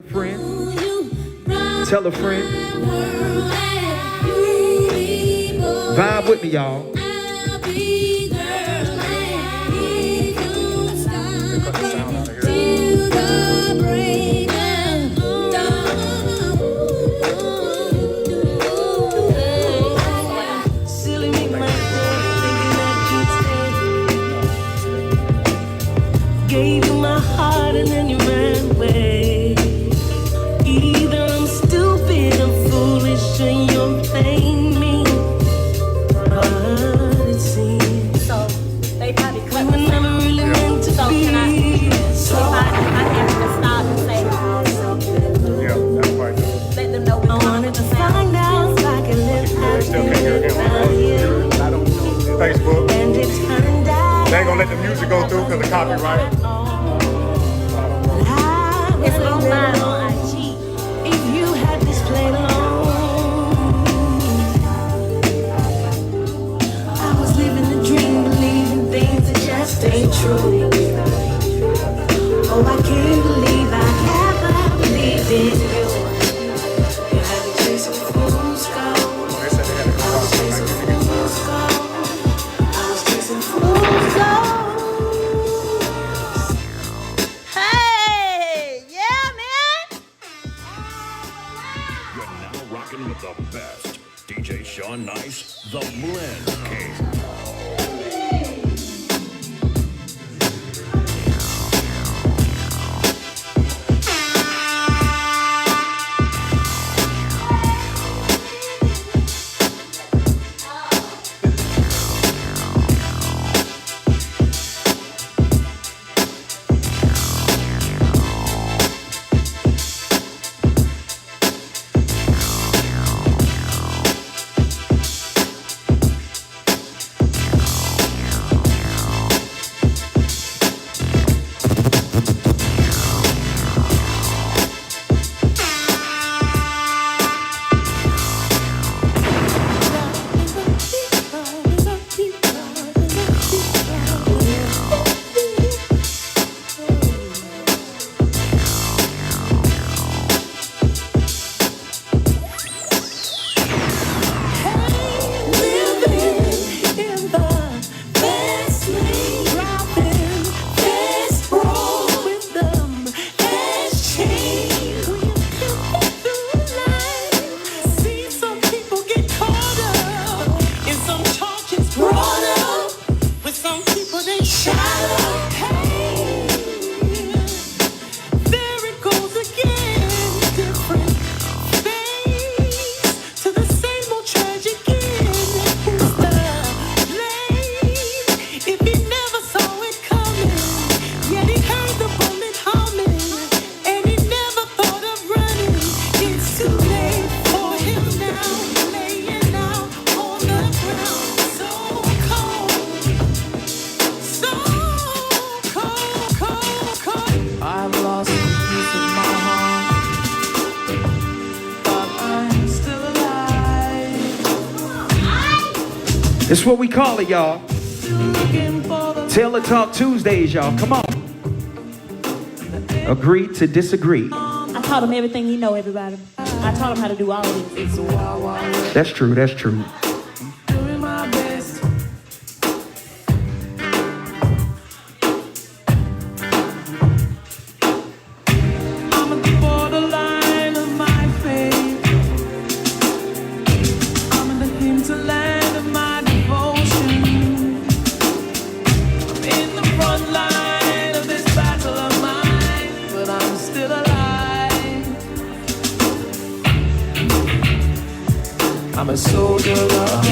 Friend, tell a friend. Vibe with me, y'all. Gave you my heart and then you ran away. Either I'm stupid or foolish and you're playing me. But it seems So they probably cut we were never really meant to So be. can I have to stop and say, Yeah, that's right. let them know I wanted to find out if I could live Still can't hear him without you. on Facebook. And it turned out They ain't gonna let the music go through because of copyright. it's online on IG. if you had this played alone. I was living the dream, believing things that just ain't true. Oh, I can't believe I ever believed in you. You had me chasing fool's gold. They said they had to I was chasing come fool's gold. I was chasing fool's gold. Hey, yeah, man. You're now rocking with the best. DJ Sean Nice, the Blend King. I've lost a piece of my heart, but I'm still alive. It's what we call it, y'all. Still looking for the Taylor Talk Tuesdays, y'all. Come on. Agree to disagree. I taught him everything he know, everybody. I taught him how to do all of this. It's a wild, wild world. That's true. That's true. Doing my best. I'm at the borderline of my faith. I'm in the hinterland of my devotion. I'm in the front line of this battle of mine, but I'm still alive. I'm a soldier of love.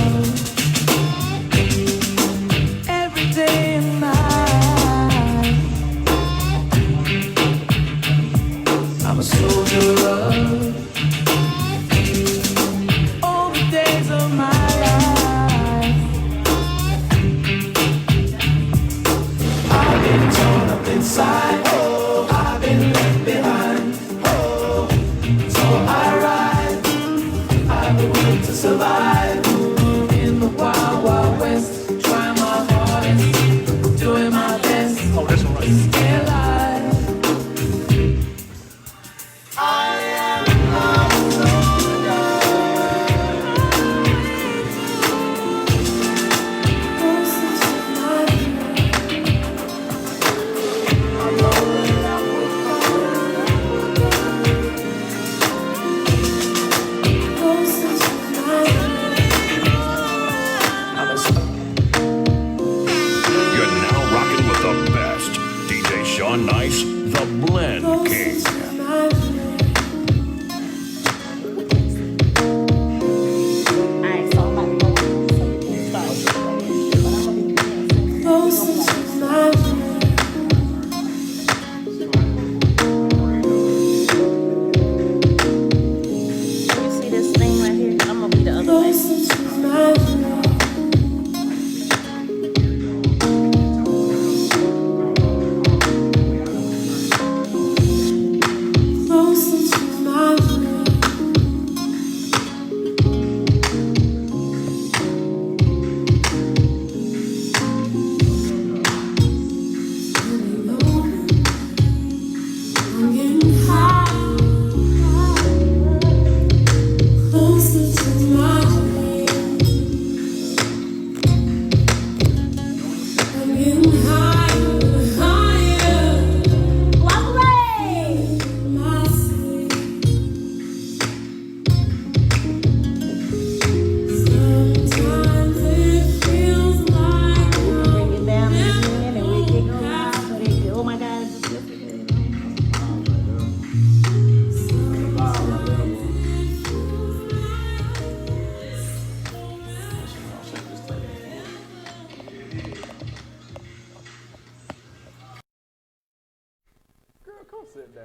Every day and night, I'm a soldier of love. All the days of my life, I've been torn up inside. Oh, I've been left behind. Oh, so I rise. I've been willing to survive in the wild, wild west. Trying my hardest, doing my best Oh, this one right to here. stay alive. I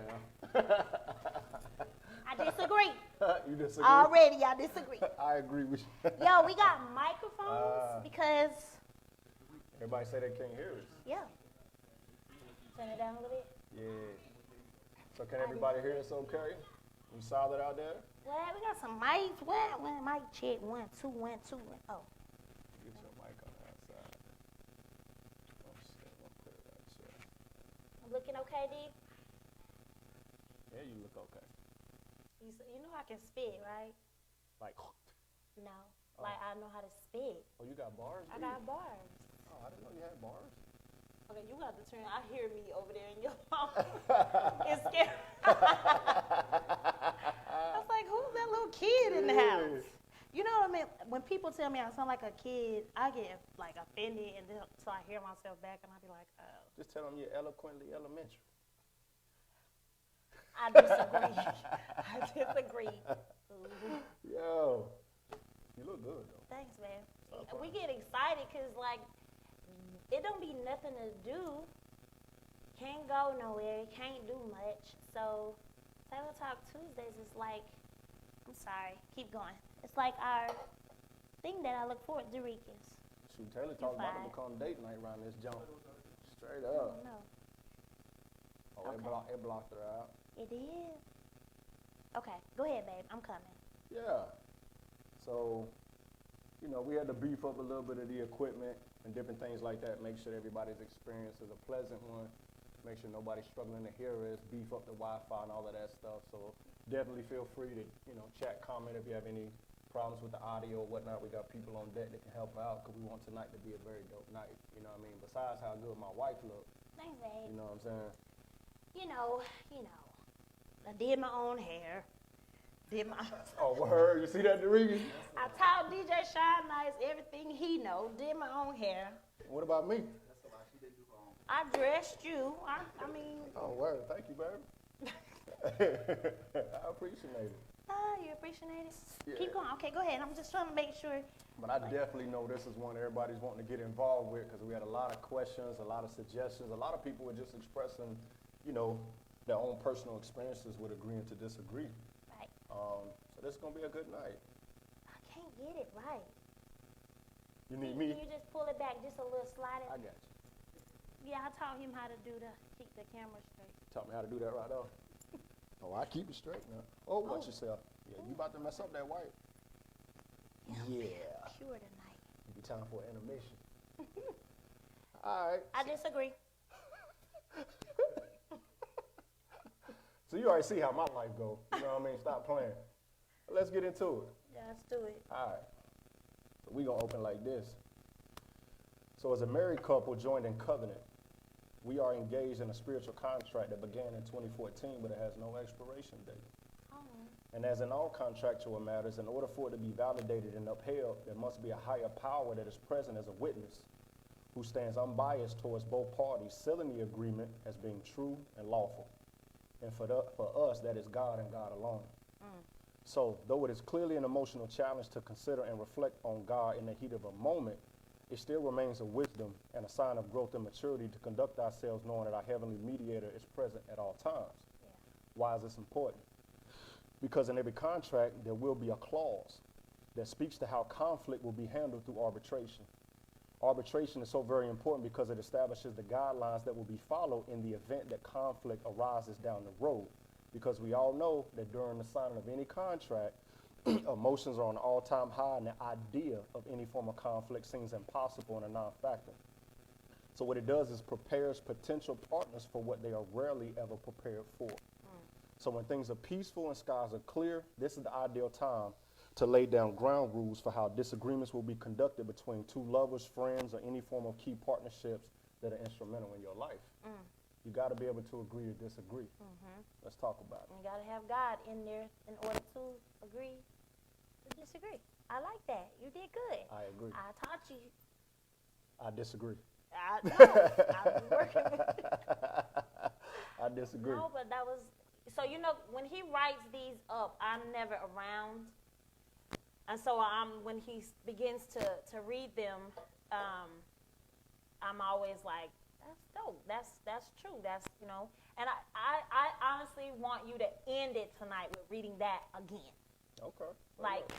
down. I disagree. You disagree? Already, I disagree. I agree with you. Yo, we got microphones because, Everybody say they can't hear us. yeah. Turn it down a little bit. Yeah. So can everybody hear us okay? We solid out there? Well, we got some mics. What? Mic check. 1, 2, 1, 2. Oh. Get your mic on the outside. Oh, shit. I'm gonna put it right here. I'm looking okay, D? Yeah, you look okay. You know I can spit, right? Like, No. Like, I know how to spit. oh, you got bars? I dude? got bars. Oh, I didn't know you had bars. Okay, you got to turn. I hear me over there in your mouth. It's scary. I was like, who's that little kid in the house? You know what I mean? When people tell me I sound like a kid, I get like offended, and then so I hear myself back, and I be like, oh. Just tell them you're eloquently elementary. I disagree. I disagree. Ooh. Yo, you look good though. Thanks, man. We get excited because, like, it don't be nothing to do. Can't go nowhere. Can't do much. So, Table Talk Tuesdays is like, I'm sorry, keep going. It's like our thing that I look forward to, Rica's. Shoot, Taylor talked about to become date night around this jump. Straight up. No, Oh, Okay. it blocked her out. it is. Okay, go ahead, babe. I'm coming. Yeah. So, you know, we had to beef up a little bit of the equipment and different things like that. Make sure everybody's experience is a pleasant one. Make sure nobody's struggling to hear us. Beef up the Wi-Fi and all of that stuff. So definitely feel free to, chat, comment if you have any problems with the audio or whatnot. We got people on deck that can help out because we want tonight to be a very dope night. You know what I mean? Besides how good my wife look. Thanks, babe. You know what I'm saying? You know. I did my own hair. Did my. Oh, word. You see that, Deriga? I taught DJ Shine Nice everything he know. Did my own hair. What about me? I dressed you. I mean. Oh, word. Thank you, baby. I appreciate it. You appreciate it? Yeah. Keep going. Okay, go ahead. I'm just trying to make sure. But I definitely know this is one everybody's wanting to get involved with because we had a lot of questions, a lot of suggestions. A lot of people were just expressing, their own personal experiences with agreeing to disagree. Right. So this is going to be a good night. I can't get it right. You need Can me? you just pull it back just a little, slide I it? got you. Yeah, I taught him how to keep the camera straight. Taught me how to do that right off. Oh, I keep it straight now. Oh, watch yourself. Yeah, you about to mess up that white. Yeah. Pure tonight. It'll be time for an intermission. All right. I disagree. So you already see how my life goes. You know what I mean? Stop playing. Let's get into it. Yeah, let's do it. All right. So we're going to open like this. So as a married couple joined in covenant, we are engaged in a spiritual contract that began in 2014, but it has no expiration date. Oh. And as in all contractual matters, in order for it to be validated and upheld, there must be a higher power that is present as a witness who stands unbiased towards both parties, sealing the agreement as being true and lawful. And for us, that is God and God alone. So, though it is clearly an emotional challenge to consider and reflect on God in the heat of a moment, it still remains a wisdom and a sign of growth and maturity to conduct ourselves knowing that our heavenly mediator is present at all times. Yeah. Why is this important? Because in every contract, there will be a clause that speaks to how conflict will be handled through arbitration. Arbitration is so very important because it establishes the guidelines that will be followed in the event that conflict arises down the road. Because we all know that during the signing of any contract, emotions are on an all-time high, and the idea of any form of conflict seems impossible and a non-factor. So what it does is prepares potential partners for what they are rarely ever prepared for. So when things are peaceful and skies are clear, this is the ideal time to lay down ground rules for how disagreements will be conducted between two lovers, friends, or any form of key partnerships that are instrumental in your life. You got to be able to agree to disagree. Let's talk about it. You got to have God in there in order to agree to disagree. I like that. You did good. I agree. I taught you. I disagree. I know. I was working with you. I disagree. No, but that was, so when he writes these up, I'm never around. And so when he begins to read them, I'm always like That's dope. That's true. That's, and I honestly want you to end it tonight with reading that again. Okay. Like,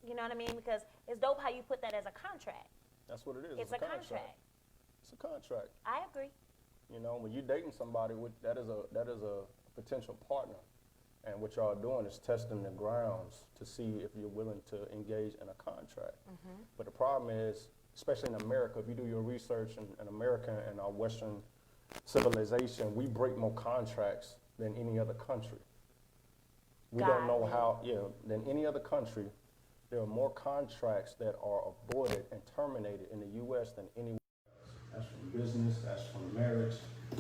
you know what I mean? Because it's dope how you put that as a contract. That's what it is. It's a contract. It's a contract. I agree. When you're dating somebody, that is a potential partner, and what y'all are doing is testing the grounds to see if you're willing to engage in a contract. But the problem is, especially in America, if you do your research in America and our Western civilization, we break more contracts than any other country. We don't know how, than any other country. There are more contracts that are aborted and terminated in the U.S. than anywhere else. That's from business, that's from marriage,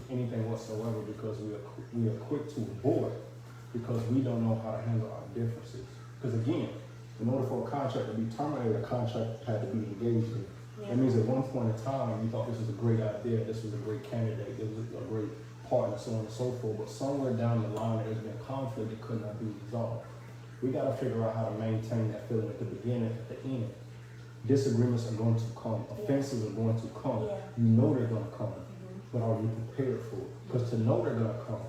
anything whatsoever, because we are quick to abort because we don't know how to handle our differences. Because again, in order for a contract to be terminated, a contract had to be engaged in. That means at one point in time, you thought this was a great idea, this was a great candidate, this was a great partner, so on and so forth, but somewhere down the line, there's been conflict that could not be resolved. We got to figure out how to maintain that feeling at the beginning, at the end. Disagreements are going to come. Offenses are going to come. You know they're going to come, but are you prepared for it? Because to know they're going to come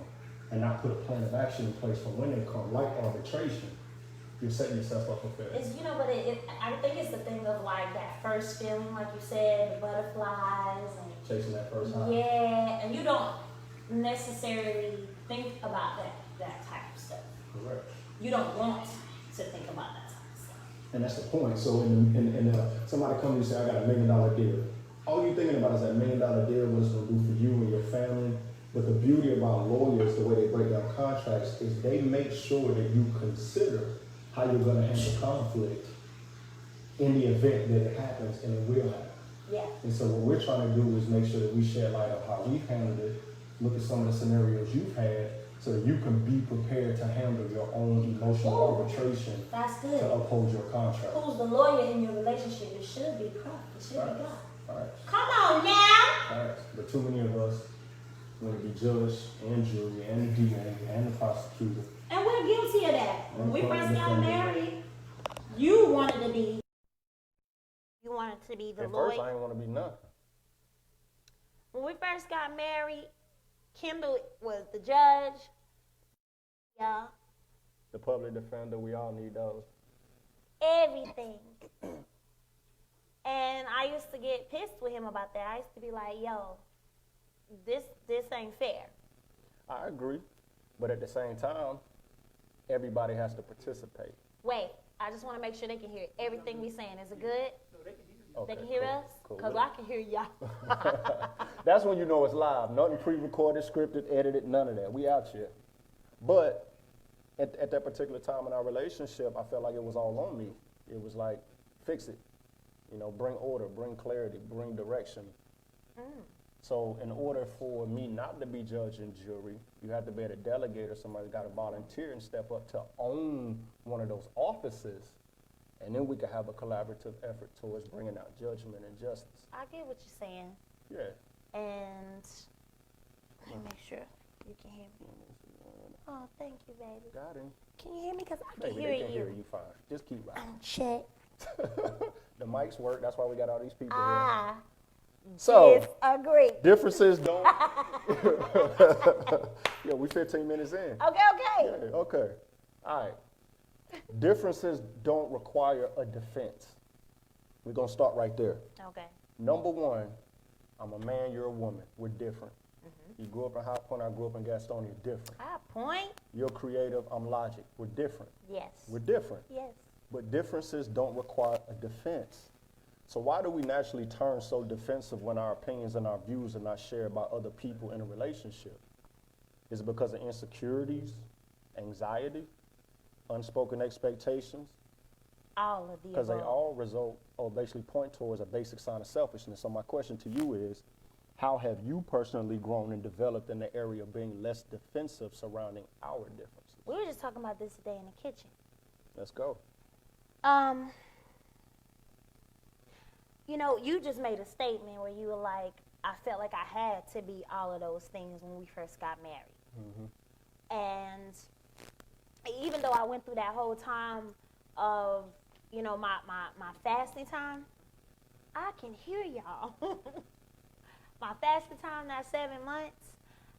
and not put a plan of action in place for when they come, like arbitration, you're setting yourself up for failure. It's, but I think it's the thing of like that first feeling, like you said, the butterflies and Chasing that first high. Yeah, and you don't necessarily think about that type of stuff. Correct. You don't want to think about that type of stuff. And that's the point. So somebody comes to you and say, I got $1 million deal. All you're thinking about is that $1 million deal, what it's going to do for you and your family. But the beauty about lawyers, the way they break down contracts, is they make sure that you consider how you're going to handle conflict in the event that it happens, and it will happen. Yeah. And so what we're trying to do is make sure that we shed light on how we've handled it, look at some of the scenarios you've had, so that you can be prepared to handle your own emotional arbitration That's good. to uphold your contract. Who's the lawyer in your relationship? It should be Christ. It should be God. All right. Come on now. All right. But too many of us want to be judge and jury and the DA and the prosecutor. And we're guilty of that. When we first got married, you wanted to be the At lawyer. first, I didn't want to be nothing. When we first got married, Kendall was the judge. Yeah. The public defender, we all need those. Everything. And I used to get pissed with him about that. I used to be like, yo, this ain't fair. I agree. But at the same time, everybody has to participate. Wait, I just want to make sure they can hear everything we saying. Is it good? Okay, They can hear cool, us? cool. Because I can hear y'all. That's when you know it's live. Nothing pre-recorded, scripted, edited, none of that. We out here. But at that particular time in our relationship, I felt like it was all on me. It was like, fix it. Bring order, bring clarity, bring direction. So in order for me not to be judge and jury, you have to be able to delegate, or somebody's got to volunteer and step up to own one of those offices. And then we can have a collaborative effort towards bringing out judgment and justice. I get what you're saying. Yeah. And let me make sure you can hear me. Oh, thank you, baby. Got him. Can you hear me? Because I can Baby, hear they you. can hear you fine. Just keep riding. Check. The mics work. That's why we got all these people I here. So, disagree. differences don't. Yeah, we 15 minutes in. Okay. Yeah, okay. All right. Differences don't require a defense. We're going to start right there. Okay. Number one, I'm a man, you're a woman. We're different. You grew up in High Point, I grew up in Gastonia. Different. High Point? You're creative, I'm logic. We're different. Yes. We're different. Yes. But differences don't require a defense. So why do we naturally turn so defensive when our opinions and our views are not shared by other people in a relationship? Is it because of insecurities, anxiety, unspoken expectations? All of the Because they above. all result or basically point towards a basic sign of selfishness. So my question to you is, how have you personally grown and developed in the area of being less defensive surrounding our differences? We were just talking about this today in the kitchen. Let's go. You just made a statement where you were like, I felt like I had to be all of those things when we first got married. And even though I went through that whole time of, my fasting time, I can hear y'all. my fasting time, that 7 months,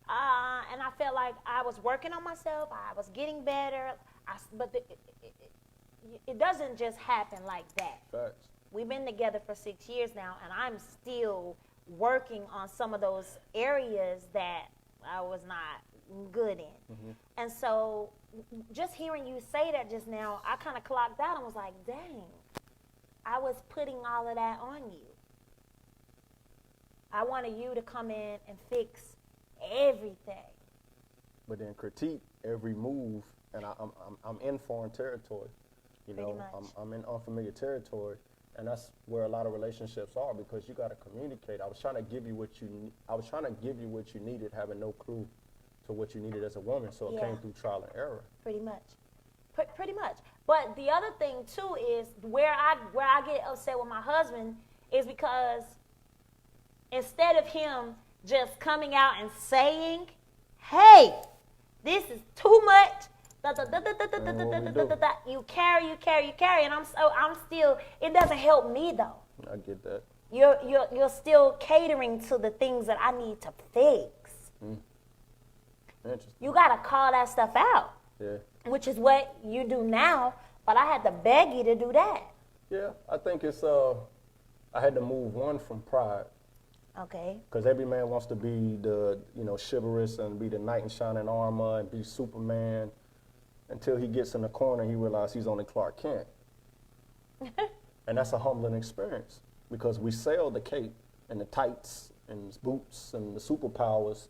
and I felt like I was working on myself. I was getting better. But it doesn't just happen like that. Facts. We've been together for 6 years now, and I'm still working on some of those areas that I was not good in. Mm-hmm. And so just hearing you say that just now, I kind of clocked out and was like, dang, I was putting all of that on you. I wanted you to come in and fix everything. But then critique every move, and I'm in foreign territory. You Pretty know, much. I'm in unfamiliar territory, and that's where a lot of relationships are, because you got to communicate. I was trying to give you what you needed, having no clue to what you needed as a woman. So it Yeah. came through trial and error. Pretty much. Pretty much. But the other thing too is where I get upset with my husband is because instead of him just coming out and saying, "Hey, this is too much," you carry, and I'm still. It doesn't help me though. I get that. You're still catering to the things that I need to fix. Interesting. You gotta call that stuff out. Yeah. Which is what you do now, but I had to beg you to do that. Yeah, I think it's I had to move one from pride, Okay. because every man wants to be the chivalrous and be the knight in shining armor and be Superman, until he gets in the corner he realizes he's only Clark Kent. And that's a humbling experience, because we sell the cape and the tights and the boots and the superpowers,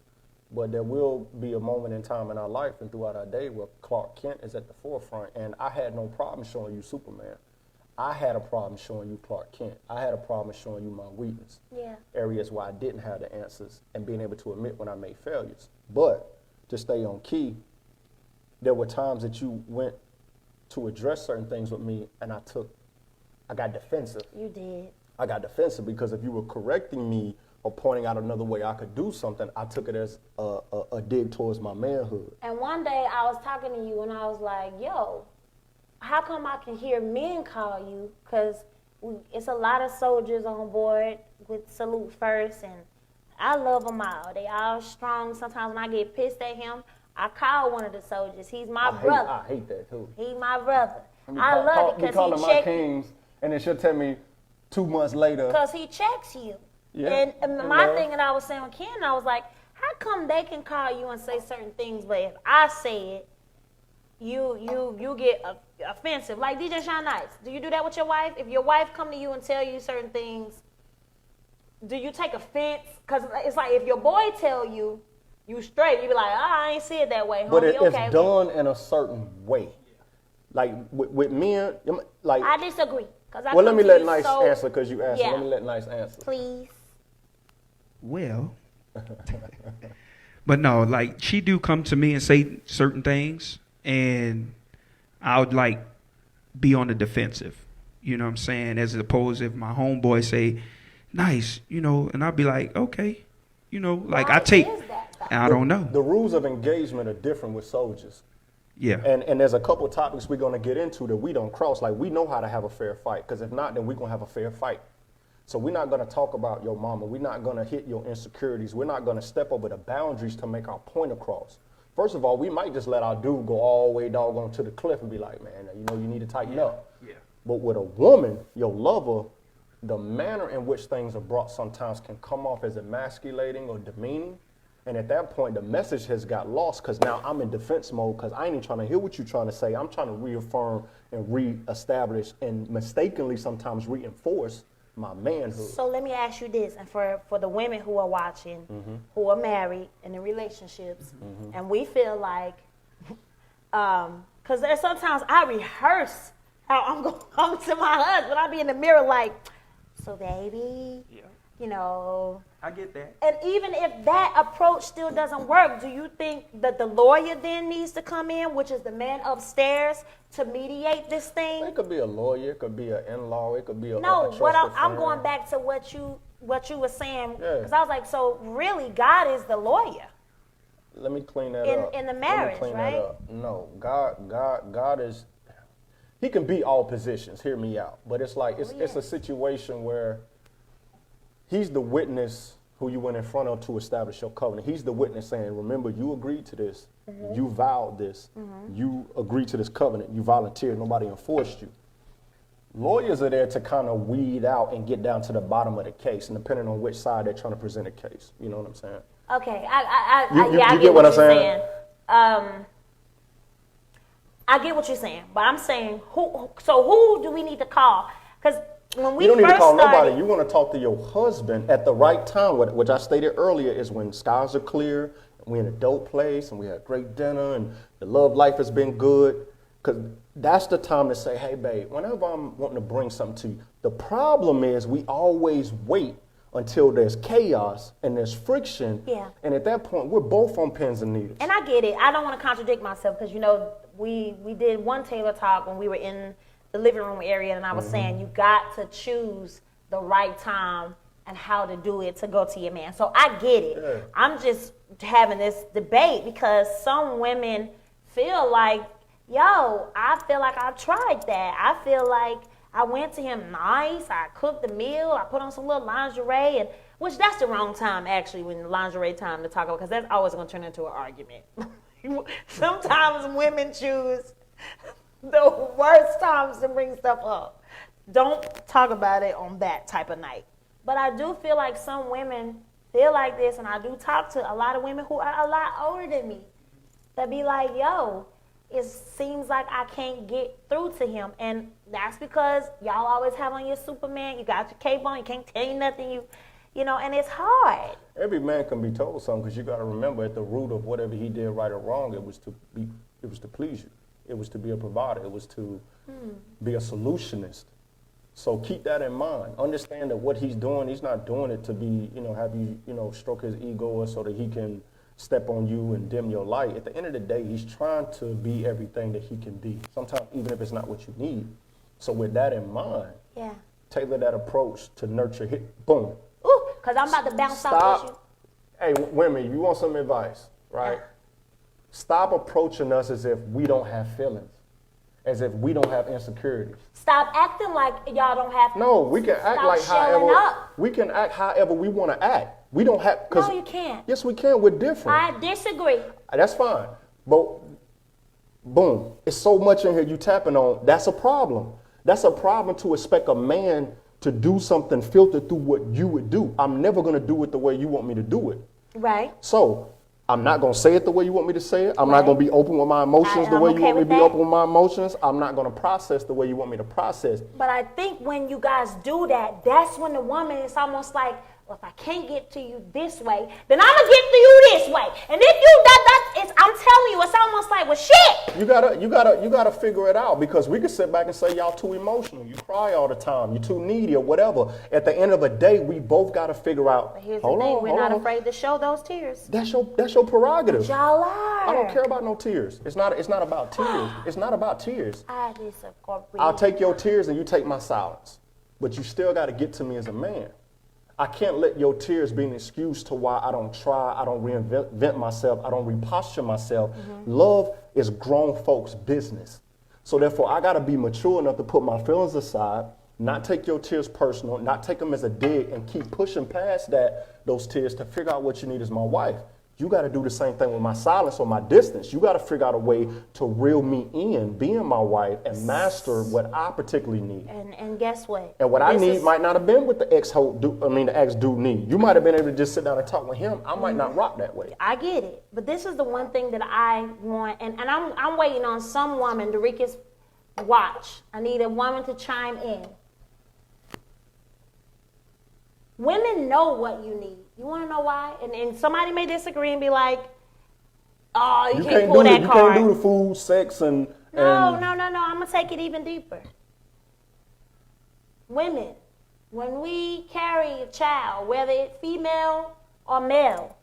but there will be a moment in time in our life and throughout our day where Clark Kent is at the forefront. And I had no problem showing you Superman. I had a problem showing you Clark Kent. I had a problem showing you my weakness. Yeah. Areas where I didn't have the answers, and being able to admit when I made failures. But to stay on key, there were times that you went to address certain things with me, and I got defensive. You did. I got defensive because if you were correcting me or pointing out another way I could do something, I took it as a dig towards my manhood. And one day I was talking to you and I was like, yo, how come I can hear men call you? Because it's a lot of soldiers on board with Salute First, and I love them all. They all strong. Sometimes when I get pissed at him, I call one of the soldiers. He's my brother. I hate that too. He's my brother. I love it because he because my kings, and then she'll tell me 2 months later. Because he checks you. Yeah. And my thing that I was saying with Ken, I was like, how come they can call you and say certain things, but if I say it, you get offensive? Like DJ Sean Nice, do you do that with your wife? If your wife come to you and tell you certain things, do you take offense? Because it's like if your boy tell you, you straight, you be like, I ain't see it that way, homie. But it's okay, done in a certain way. Like with men, like. I disagree. Well, let me let Nice answer, because you asked. Yeah. Let me let Nice answer. Please. Well, but no, like she do come to me and say certain things, and I would like be on the defensive. You know what I'm saying? As opposed if my homeboy say, "Nice," and I'll be like, "Okay," like Why I take. is that, though? I don't know. The rules of engagement are different with soldiers. Yeah. And there's a couple of topics we're going to get into that we don't cross. Like, we know how to have a fair fight, because if not, then we're going to have a fair fight. So we're not going to talk about your mama. We're not going to hit your insecurities. We're not going to step over the boundaries to make our point across. First of all, we might just let our dude go all the way doggone to the cliff and be like, man, you need to tighten up. Yeah. But with a woman, your lover, the manner in which things are brought sometimes can come off as emasculating or demeaning. And at that point, the message has got lost, because now I'm in defense mode, because I ain't even trying to hear what you're trying to say. I'm trying to reaffirm and reestablish and mistakenly sometimes reinforce my manhood. So let me ask you this, and for the women who are watching, who are married and in relationships, and we feel like, because there's sometimes I rehearse how I'm going to come to my husband. I be in the mirror like, so baby, I get that. And even if that approach still doesn't work, do you think that the lawyer then needs to come in, which is the man upstairs, to mediate this thing? It could be a lawyer, it could be an in-law, it could be a No, trusted what I'm friend. going back to what you were saying, Yeah. because I was like, so really, God is the lawyer. Let me clean that up. In the Let me marriage, clean right? that up. No, God is. He can be all positions. Hear me out. But it's like it's a situation where He's the witness who you went in front of to establish your covenant. He's the witness saying, remember, you agreed to this. You vowed this. You agreed to this covenant. You volunteered. Nobody enforced you. Lawyers are there to kind of weed out and get down to the bottom of the case, and depending on which side they're trying to present a case. You know what I'm saying? Okay, I You get what you're saying. I get what you're saying, but I'm saying who do we need to call? Because when we you don't need to call started, nobody. You want to talk to your husband at the right time, which I stated earlier is when skies are clear, we're in a dope place, and we had great dinner, and the love life has been good. Because that's the time to say, hey, babe, whenever I'm wanting to bring something to you. The problem is we always wait until there's chaos and there's friction. Yeah. And at that point, we're both on pins and needles. And I get it. I don't want to contradict myself because, we did one Taylor talk when we were in the living room area, and I was saying you got to choose the right time and how to do it to go to your man. So I get it. Yeah. I'm just having this debate because some women feel like, yo, I feel like I tried that. I feel like I went to him nice. I cooked the meal. I put on some little lingerie, and which that's the wrong time actually when lingerie time to talk about because that's always going to turn into an argument. Sometimes women choose the worst times to bring stuff up. Don't talk about it on that type of night. But I do feel like some women feel like this, and I do talk to a lot of women who are a lot older than me that be like, yo, it seems like I can't get through to him. And that's because y'all always have on your Superman. You got your cape on. You can't tell you nothing. And it's hard. Every man can be told something because you got to remember at the root of whatever he did right or wrong, it was to please you. It was to be a provider. It was to be a solutionist. So keep that in mind. Understand that what he's doing, he's not doing it to be, have you, stroke his ego or so that he can step on you and dim your light. At the end of the day, he's trying to be everything that he can be, sometimes even if it's not what you need. So with that in mind, tailor that approach to nurture, boom. Ooh, because I'm about to bounce off with you. Hey, women, you want some advice, right? Stop approaching us as if we don't have feelings, as if we don't have insecurities. Stop acting like y'all don't have. No, we can act like however we can act however we want to act. We don't have. No, you can't. Yes, we can. We're different. I disagree. That's fine, but boom, it's so much in here you tapping on. That's a problem. That's a problem to expect a man to do something filtered through what you would do. I'm never going to do it the way you want me to do it. Right. So I'm not going to say it the way you want me to say it. I'm not going to be open with my emotions the way you want me to be open with my emotions. I'm not going to process the way you want me to process. But I think when you guys do that, that's when the woman is almost like, well, if I can't get to you this way, then I'm gonna get to you this way. And if you I'm telling you, it's almost like, well, shit. You gotta figure it out because we can sit back and say y'all too emotional. You cry all the time. You're too needy or whatever. At the end of the day, we both gotta figure out. But here's the thing: we're not afraid to show those tears. That's your prerogative. But y'all are. I don't care about no tears. It's not about tears. It's not about tears. I disagree. I'll take your tears and you take my silence. But you still gotta get to me as a man. I can't let your tears be an excuse to why I don't try, I don't reinvent myself, I don't reposture myself. Love is grown folks' business. So therefore, I gotta be mature enough to put my feelings aside, not take your tears personal, not take them as a dig, and keep pushing past those tears to figure out what you need as my wife. You got to do the same thing with my silence or my distance. You got to figure out a way to reel me in, being my wife, and master what I particularly need. And guess what? And what I need might not have been what the ex dude need. You might have been able to just sit down and talk with him. I might not rock that way. I get it, but this is the one thing that I want, and I'm waiting on some woman, Dorica's watch. I need a woman to chime in. Women know what you need. You want to know why? And somebody may disagree and be like, oh, you can't pull that card. You can't do the food, sex, and... No. I'm going to take it even deeper. Women, when we carry a child, whether it's female or male,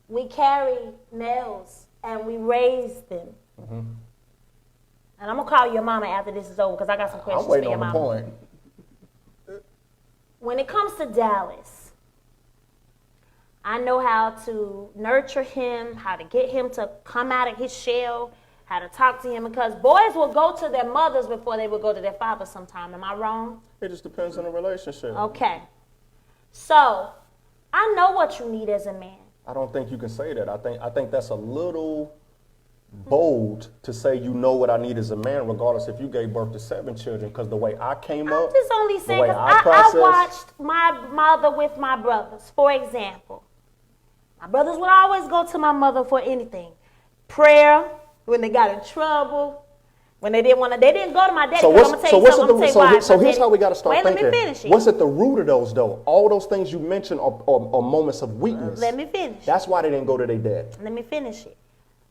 we carry males and we raise them. And I'm going to call your mama after this is over because I got some questions for your mama. I'm waiting on the point. When it comes to Dallas, I know how to nurture him, how to get him to come out of his shell, how to talk to him, because boys will go to their mothers before they will go to their fathers sometime. Am I wrong? It just depends on the relationship. Okay. So, I know what you need as a man. I don't think you can say that. I think that's a little bold to say you know what I need as a man, regardless if you gave birth to 7 children. Because the way I came up, I'm just only the saying way because I watched my mother with my brothers. For example, my brothers would always go to my mother for anything. Prayer, when they got in trouble, when they didn't want to, they didn't go to my daddy. So I'm gonna tell you something. I'm gonna tell you why. So here's how we got to start Wait, thinking. let me finish it. What's at the root of those though? All those things you mentioned are moments of weakness. Let me finish. That's why they didn't go to their dad. Let me finish it.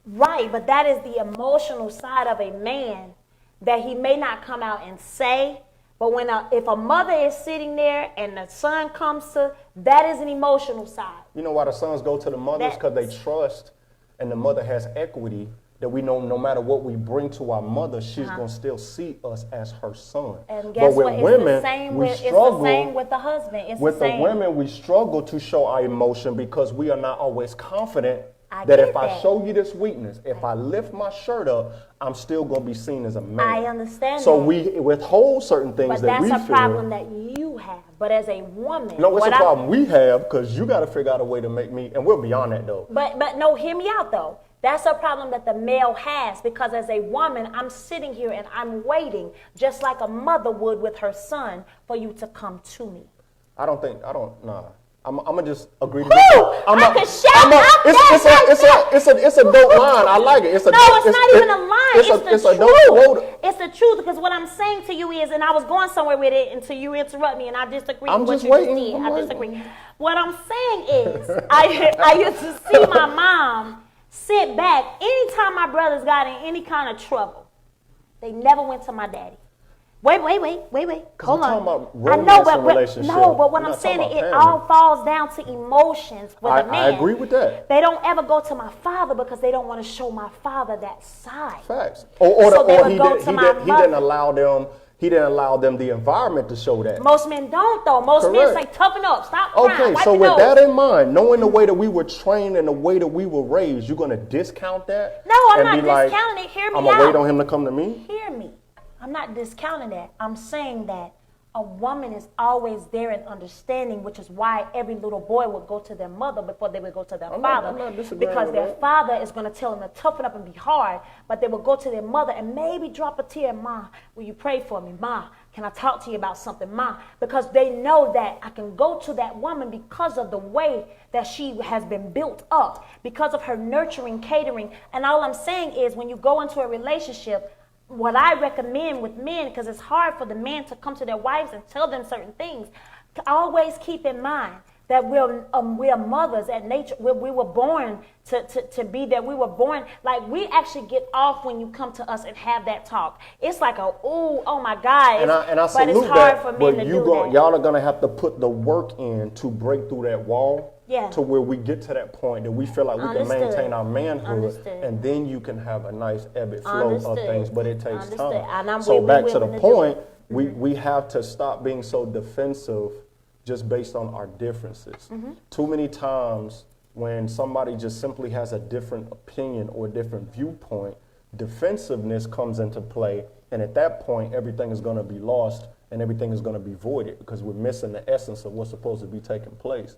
Right, but that is the emotional side of a man that he may not come out and say. But if a mother is sitting there and the son comes to, that is an emotional side. You know why the sons go to the mothers? Because they trust, and the mother has equity that we know no matter what we bring to our mother, she's going to still see us as her son. And guess what? It's women, the same we with, struggle. It's the same with the husband. It's with the same. the women, we struggle to show our emotion because we are not always confident I that get if I that. show you this weakness, if I lift my shirt up, I'm still going to be seen as a man. I understand So that. we withhold certain things But that we feel. that's a problem that you have. But as a woman, No, it's a what problem we have because you got to figure out a way to make me, and we're beyond that though. But no, hear me out though. That's a problem that the male has because as a woman, I'm sitting here and I'm waiting just like a mother would with her son for you to come to me. Nah. I'm gonna just agree to Woo! this. I could shout out that It's a dope line. I like it. It's not even a line. It's the a dope truth. quote. It's the truth because what I'm saying to you is, and I was going somewhere with it until you interrupt me, and I disagree I'm with what just you waiting. just did. I'm I waiting. disagree. What I'm saying is, I used to see my mom sit back anytime my brothers got in any kind of trouble. They never went to my daddy. Wait. Hold we're on. talking about I know, but relationship. what We're I'm not saying talking is about it family. all falls down to emotions with a man. I agree with that. They don't ever go to my father because they don't want to show my father that side. Facts. So they Or would he go to my didn't mother. allow them the environment to show that. Most men don't though. Most men say toughen up, stop crying. Okay, wipe so your with nose. that in mind, knowing the way that we were trained and the way that we were raised, you're gonna discount that? No, I'm and not be like, discounting it. Hear me I'm gonna wait out. on him to come to me? Hear me. I'm not discounting that. I'm saying that a woman is always there in understanding, which is why every little boy would go to their mother before they would go to their father. I'm not disagreeing because with their that. father is going to tell them to toughen up and be hard, but they will go to their mother and maybe drop a tear. Ma, will you pray for me? Ma, can I talk to you about something? Ma, because they know that I can go to that woman because of the way that she has been built up, because of her nurturing, catering. And all I'm saying is when you go into a relationship, what I recommend with men, because it's hard for the men to come to their wives and tell them certain things, to always keep in mind that we're mothers at nature. We were born to be there. We were born, like we actually get off when you come to us and have that talk. It's like oh my God. And I but salute it's hard that, for men but to do that. y'all are going to have to put the work in to break through that wall. Yeah. To where we get to that point that we feel like we can maintain our manhood, Understood. and then you can have a nice ebb and flow of Understood. things, but it takes Understood. time. And So we back to the willing to do point, it. we have to stop being so defensive just based on our differences. Too many times when somebody just simply has a different opinion or a different viewpoint, defensiveness comes into play, and at that point everything is going to be lost and everything is going to be voided because we're missing the essence of what's supposed to be taking place.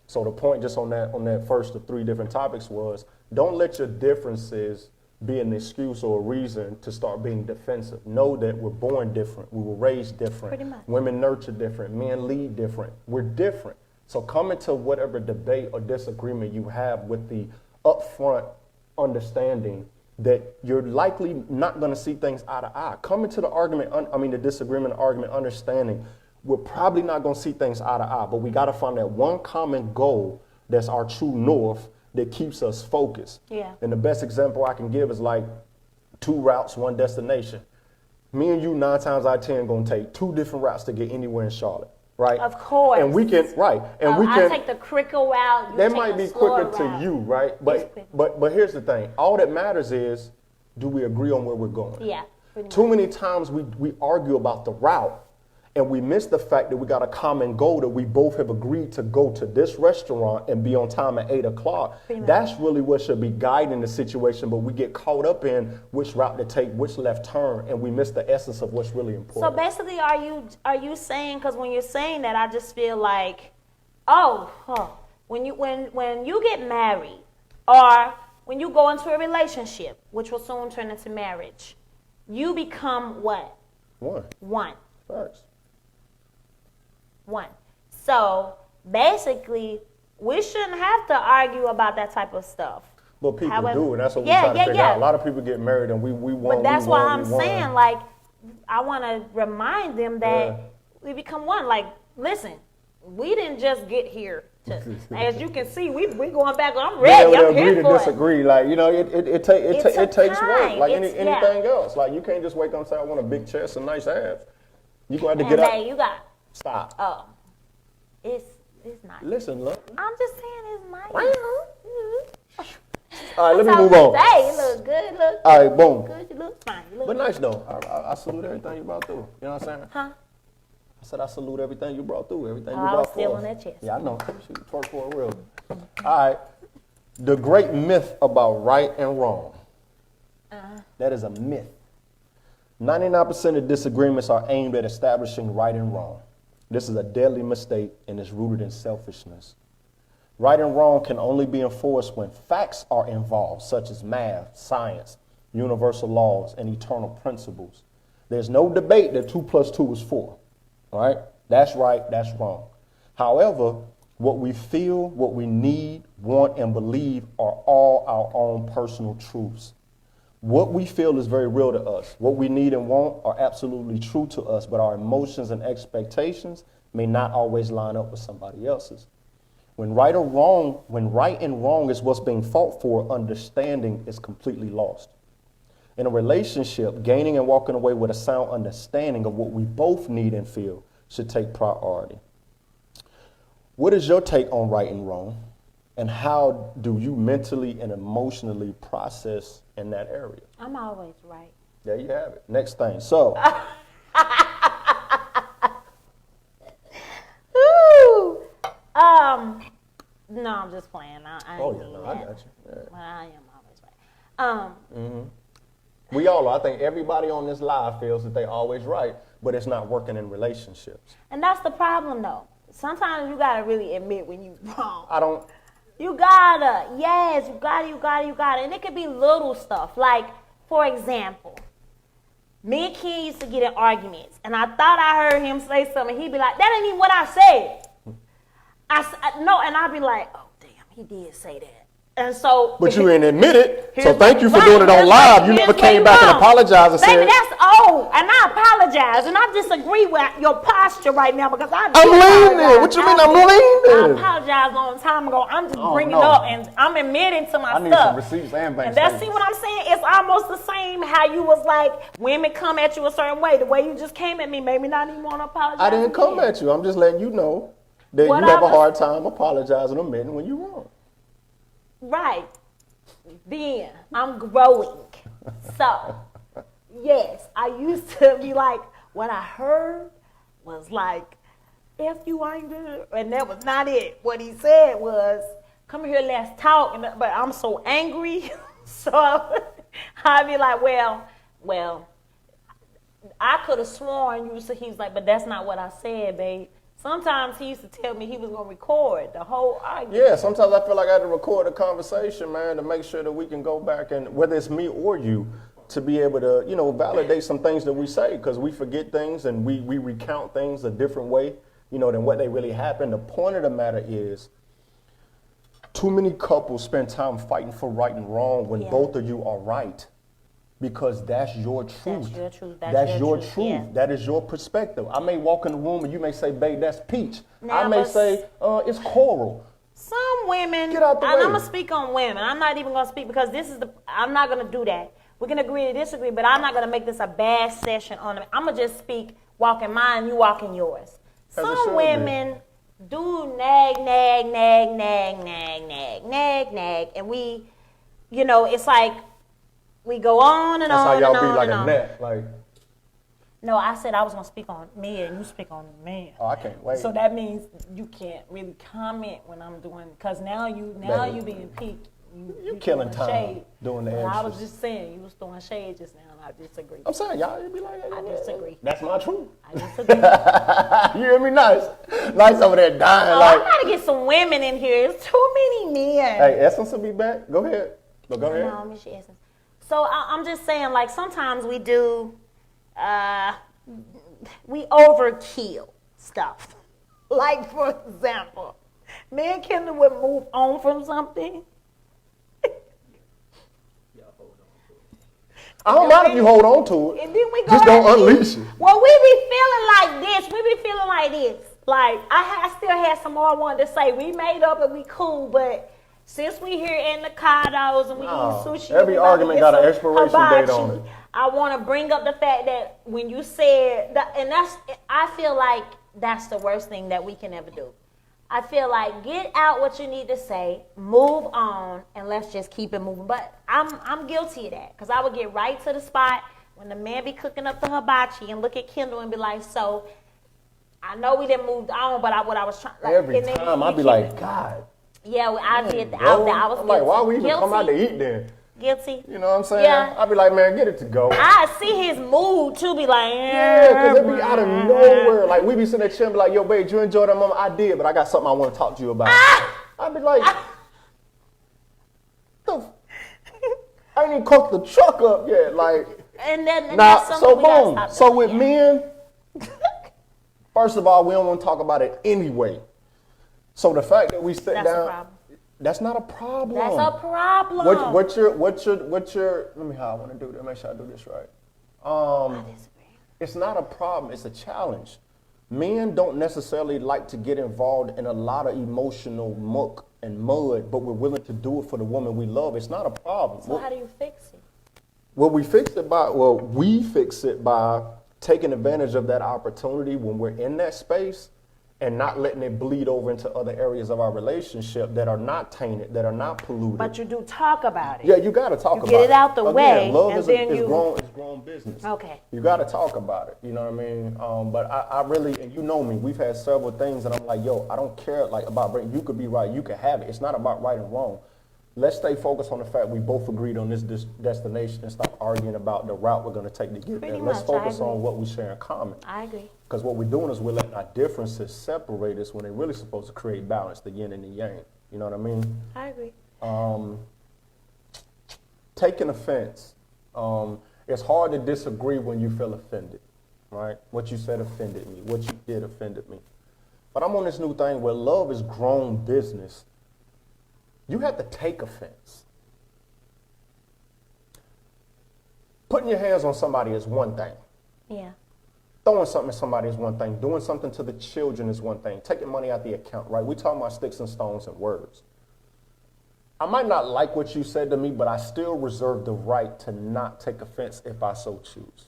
So the point just on that first of 3 different topics was, don't let your differences be an excuse or a reason to start being defensive. Know that we're born different. We were raised different. Pretty much. Women nurture different. Men lead different. We're different. So come into whatever debate or disagreement you have with the upfront understanding that you're likely not going to see things eye to eye. Come into the disagreement, argument, understanding we're probably not going to see things eye to eye, but we got to find that one common goal that's our true north that keeps us focused. Yeah. And the best example I can give is like 2 routes, 1 destination. Me and you 9 times out of 10 going to take 2 different routes to get anywhere in Charlotte, right? Of course. And we can, right. And we I can. take the quicker route. You That take might the be slower quicker route. to you, right? It's quicker. But here's the thing. All that matters is, do we agree on where we're going? Yeah. pretty Too much. many times we argue about the route and we miss the fact that we got a common goal that we both have agreed to go to this restaurant and be on time at 8 o'clock. Pretty much. That's really what should be guiding the situation, but we get caught up in which route to take, which left turn, and we miss the essence of what's really So important. basically, are you saying, because when you're saying that, I just feel like, when you get married, or when you go into a relationship, which will soon turn into marriage, you become what? One. First. One. So basically, we shouldn't have to argue about that type of stuff. But people However, do, and that's what we try to figure out. A lot of people get married, and we want. But that's why I'm saying, like, I want to remind them that we become one. Like, listen, we didn't just get here. As you can see, we going back. I'm ready. I'm here agree for to disagree. Like, you know, it takes work. Like anything else. Like, you can't just wake up and say, I want a big chest and nice abs. You gonna have to get up. You got. Stop. Oh, it's nice. Listen, look. I'm just saying it's nice. All right, let me move on. Hey, you look good. Look. All right, boom. Good. You look fine. You look But nice though. I salute everything you brought through. You know what I'm saying? Huh? I said I salute everything you brought through. Everything you I brought was still forth. on that chest. Yeah, I know. She twerk for a real. All right. The great myth about right and wrong. That is a myth. 99% of disagreements are aimed at establishing right and wrong. This is a deadly mistake and is rooted in selfishness. Right and wrong can only be enforced when facts are involved, such as math, science, universal laws, and eternal principles. There's no debate that 2 + 2 is 4. All right? That's right, that's wrong. However, what we feel, what we need, want, and believe are all our own personal truths. What we feel is very real to us. What we need and want are absolutely true to us, but our emotions and expectations may not always line up with somebody else's. When right and wrong is what's being fought for, understanding is completely lost. In a relationship, gaining and walking away with a sound understanding of what we both need and feel should take priority. What is your take on right and wrong? And how do you mentally and emotionally process in that area? I'm always right. There you have it. Next thing. So. No, I'm just playing. I got you. Yeah. Well, I am always right. We all are. I think everybody on this live feels that they're always right, but it's not working in relationships. And that's the problem, though. Sometimes you gotta really admit when you're wrong. You gotta. Yes, you gotta. And it could be little stuff. Like, for example, me and Ken used to get in arguments, and I thought I heard him say something. He'd be like, "That ain't even what I said." No, and I'd be like, "Oh, damn, he did say that." And so, but you didn't admit it. So thank you for doing it on live. You never came back and apologized and said, "Baby, that's old," and I apologize, and I disagree with your posture right now because I'm leaning. What you mean I'm leaning? I apologized a long time ago. I'm just bringing it up, and I'm admitting to my I need stuff. some receipts and bank And that's, see statements. what I'm saying? It's almost the same how you was like, women come at you a certain way. The way you just came at me made me not even want to apologize. I didn't come at you. I'm just letting you know that you have a hard time apologizing and admitting when you're wrong. Right. Then I'm growing. So, yes, I used to be like, what I heard was like, if you ain't good, and that was not it. What he said was, come here, let's talk. But I'm so angry, so I'd be like, well, I could have sworn you. So he was like, but that's not what I said, babe. Sometimes he used to tell me he was going to record the whole argument. Yeah, sometimes I feel like I had to record a conversation, man, to make sure that we can go back and, whether it's me or you, to be able to, validate some things that we say, because we forget things and we recount things a different way, than what they really happened. The point of the matter is, too many couples spend time fighting for right and wrong when both of you are right. Because that's your truth. That's your truth. That's your truth. Yeah. That is your perspective. I may walk in the room and you may say, babe, that's peach. Now, I may say, it's coral. Some women, Get out the way. I'm going to speak on women. I'm not even going to speak because I'm not going to do that. We can agree to disagree, but I'm not going to make this a bad session on them. I'm going to just speak, walk in mine, you walk in yours. Some women do nag. And we, it's like, we go on and That's on and on. That's how y'all be like and a on. net. Like, no, I said I was going to speak on me and you speak on man. oh, I can't wait. So that means you can't really comment when I'm doing, because now you being peaked. You killing throwing time shade. doing the But I was extras. just saying, you was throwing shade just now, and I disagree. I'm saying, y'all be like, I disagree. That's my truth. I disagree. You hear me? Nice. Nice over there dying. I Like, gotta get some women in here. It's too many men. hey, Essence will be back. Go ahead. Go ahead. No, Miss Essence. So I'm just saying, like, sometimes we do, we overkill stuff. Like, for example, me and Kendall would move on from something. I don't mind if you hold on to it. And then we go Just don't ahead and- unleash it. Well, we be feeling like this. We be feeling like this. Like, I still had some more I wanted to say. We made up and we cool, but since we here in the condos and we No, eat sushi, every we about to argument get got an some expiration date on hibachi. it. I want to bring up the fact that when you said that, and I feel like that's the worst thing that we can ever do. I feel like get out what you need to say, move on, and let's just keep it moving. But I'm guilty of that because I would get right to the spot when the man be cooking up the hibachi and look at Kendall and be like, so I know we didn't move on, but what I was trying. Like, Every and then time we I'd be keep like, it. God. Yeah, well, I did. I bro. was I'm guilty. like, why we even come out to Guilty. eat then? Guilty. You know what I'm saying? Yeah. I'd be like, man, get it to go. I see his mood too. Be like, Yeah, because it be out of nowhere. Like, we be sitting there chilling, be like, yo, babe, you enjoy that moment? I did, but I got something I want to talk to you about. I'd be like, I ain't even cooked the truck up yet. Like, And then now, that's something so we gotta boom. stop So doing, with yeah. men, first of all, we don't want to talk about it anyway. So the fact that we sit That's a down, problem. that's not a problem. That's a problem. What's your, let me, how I want to do this, make sure I do this right. I disagree. It's not a problem, it's a challenge. Men don't necessarily like to get involved in a lot of emotional muck and mud, but we're willing to do it for the woman we love. It's not a problem. So how do you fix it? We fix it by taking advantage of that opportunity when we're in that space and not letting it bleed over into other areas of our relationship that are not tainted, that are not polluted. But you do talk about it. Yeah, you got to talk You about get it. it out the Again, way, love and is then you- grown business. Okay. You got to talk about it. You know what I mean? But I really, and you know me, we've had several things, and I'm like, yo, I don't care like about you could be right, you could have it. It's not about right and wrong. Let's stay focused on the fact we both agreed on this destination and stop arguing about the route we're going to take to get there. Pretty Let's much, I focus agree. on what we share in common. I agree. Because what we're doing is we're letting our differences separate us when they're really supposed to create balance, the yin and the yang. You know what I mean? I agree. Taking offense. It's hard to disagree when you feel offended, right? What you said offended me. What you did offended me. But I'm on this new thing where love is grown business. You have to take offense. Putting your hands on somebody is one thing. Yeah. Throwing something at somebody is one thing. Doing something to the children is one thing. Taking money out the account, right? We're talking about sticks and stones and words. I might not like what you said to me, but I still reserve the right to not take offense if I so choose.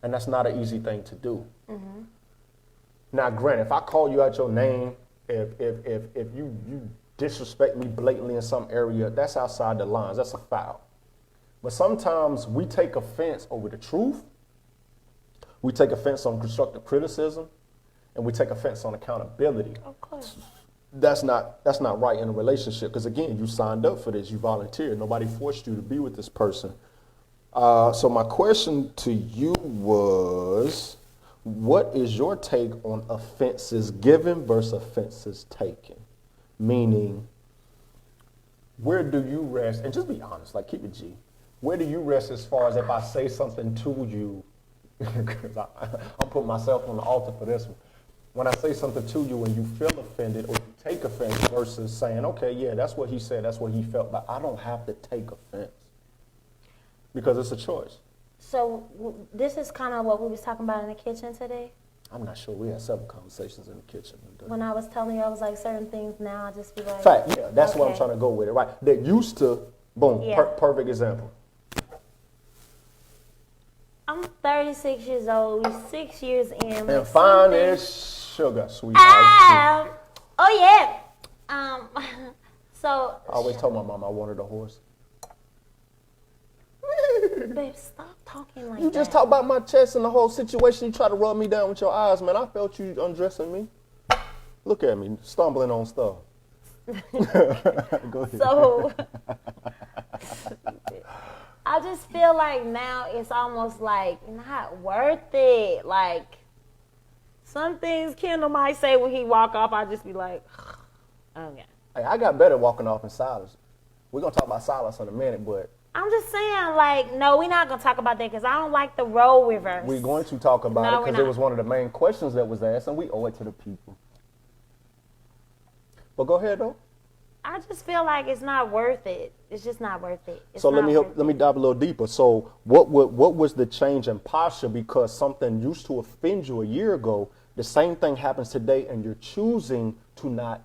And that's not an easy thing to do. Mm-hmm. Now, granted, if I call you out your name, if you disrespect me blatantly in some area, that's outside the lines. That's a foul. But sometimes we take offense over the truth. We take offense on constructive criticism, and we take offense on accountability. Of course. That's not right in a relationship because, again, you signed up for this. You volunteered. Nobody forced you to be with this person. So my question to you was, what is your take on offenses given versus offenses taken? Meaning, where do you rest? And just be honest, like keep it G. Where do you rest as far as if I say something to you, because I'm putting myself on the altar for this one. When I say something to you and you feel offended or you take offense versus saying, okay, yeah, that's what he said, that's what he felt, but I don't have to take offense because it's a choice. So this is kind of what we was talking about in the kitchen today. I'm not sure. We had several conversations in the kitchen. When I was telling you, I was like, certain things now, I just be like. Fact, yeah, that's what I'm okay. trying to go with it, right? That used to, boom, Yeah. perfect example. I'm 36 years old. We 6 years in. And like fine something- as sugar, sweet ice cream. Oh yeah. So. I always told my mom I wanted a horse. Babe, stop talking like You that. just talk about my chest and the whole situation. You try to rub me down with your eyes, man. I felt you undressing me. Look at me, stumbling on stuff. Go ahead. So I just feel like now it's almost like not worth it. Like some things Kendall might say when he walk off, I just be like, okay. Hey, I got better walking off in silence. We're gonna talk about silence in a minute, but I'm just saying, like, no, we're not gonna talk about that because I don't like the role reverse. we're going to talk about No, it we're because it not. was one of the main questions that was asked, and we owe it to the people. But go ahead though. I just feel like it's not worth it. It's just not worth it. It's So let not me worth let me it. dive a little deeper. So what was the change in posture because something used to offend you a year ago? The same thing happens today, and you're choosing to not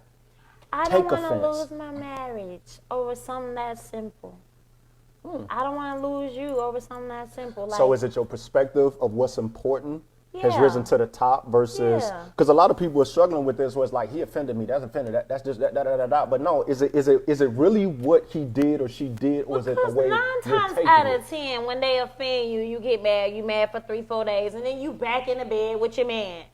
I take don't want to offense. lose my marriage over something that simple. I don't want to lose you over something that simple. Like, So is it your perspective of what's important has Yeah. risen to the top versus Yeah. because a lot of people are struggling with this where it's like he offended me, that's offended, that's just that. But no, is it really what he did or she did, or is it the because way 9 you're times taking out it? of 10, when they offend you, you get mad. You mad for 3-4 days, and then you back in the bed with your man.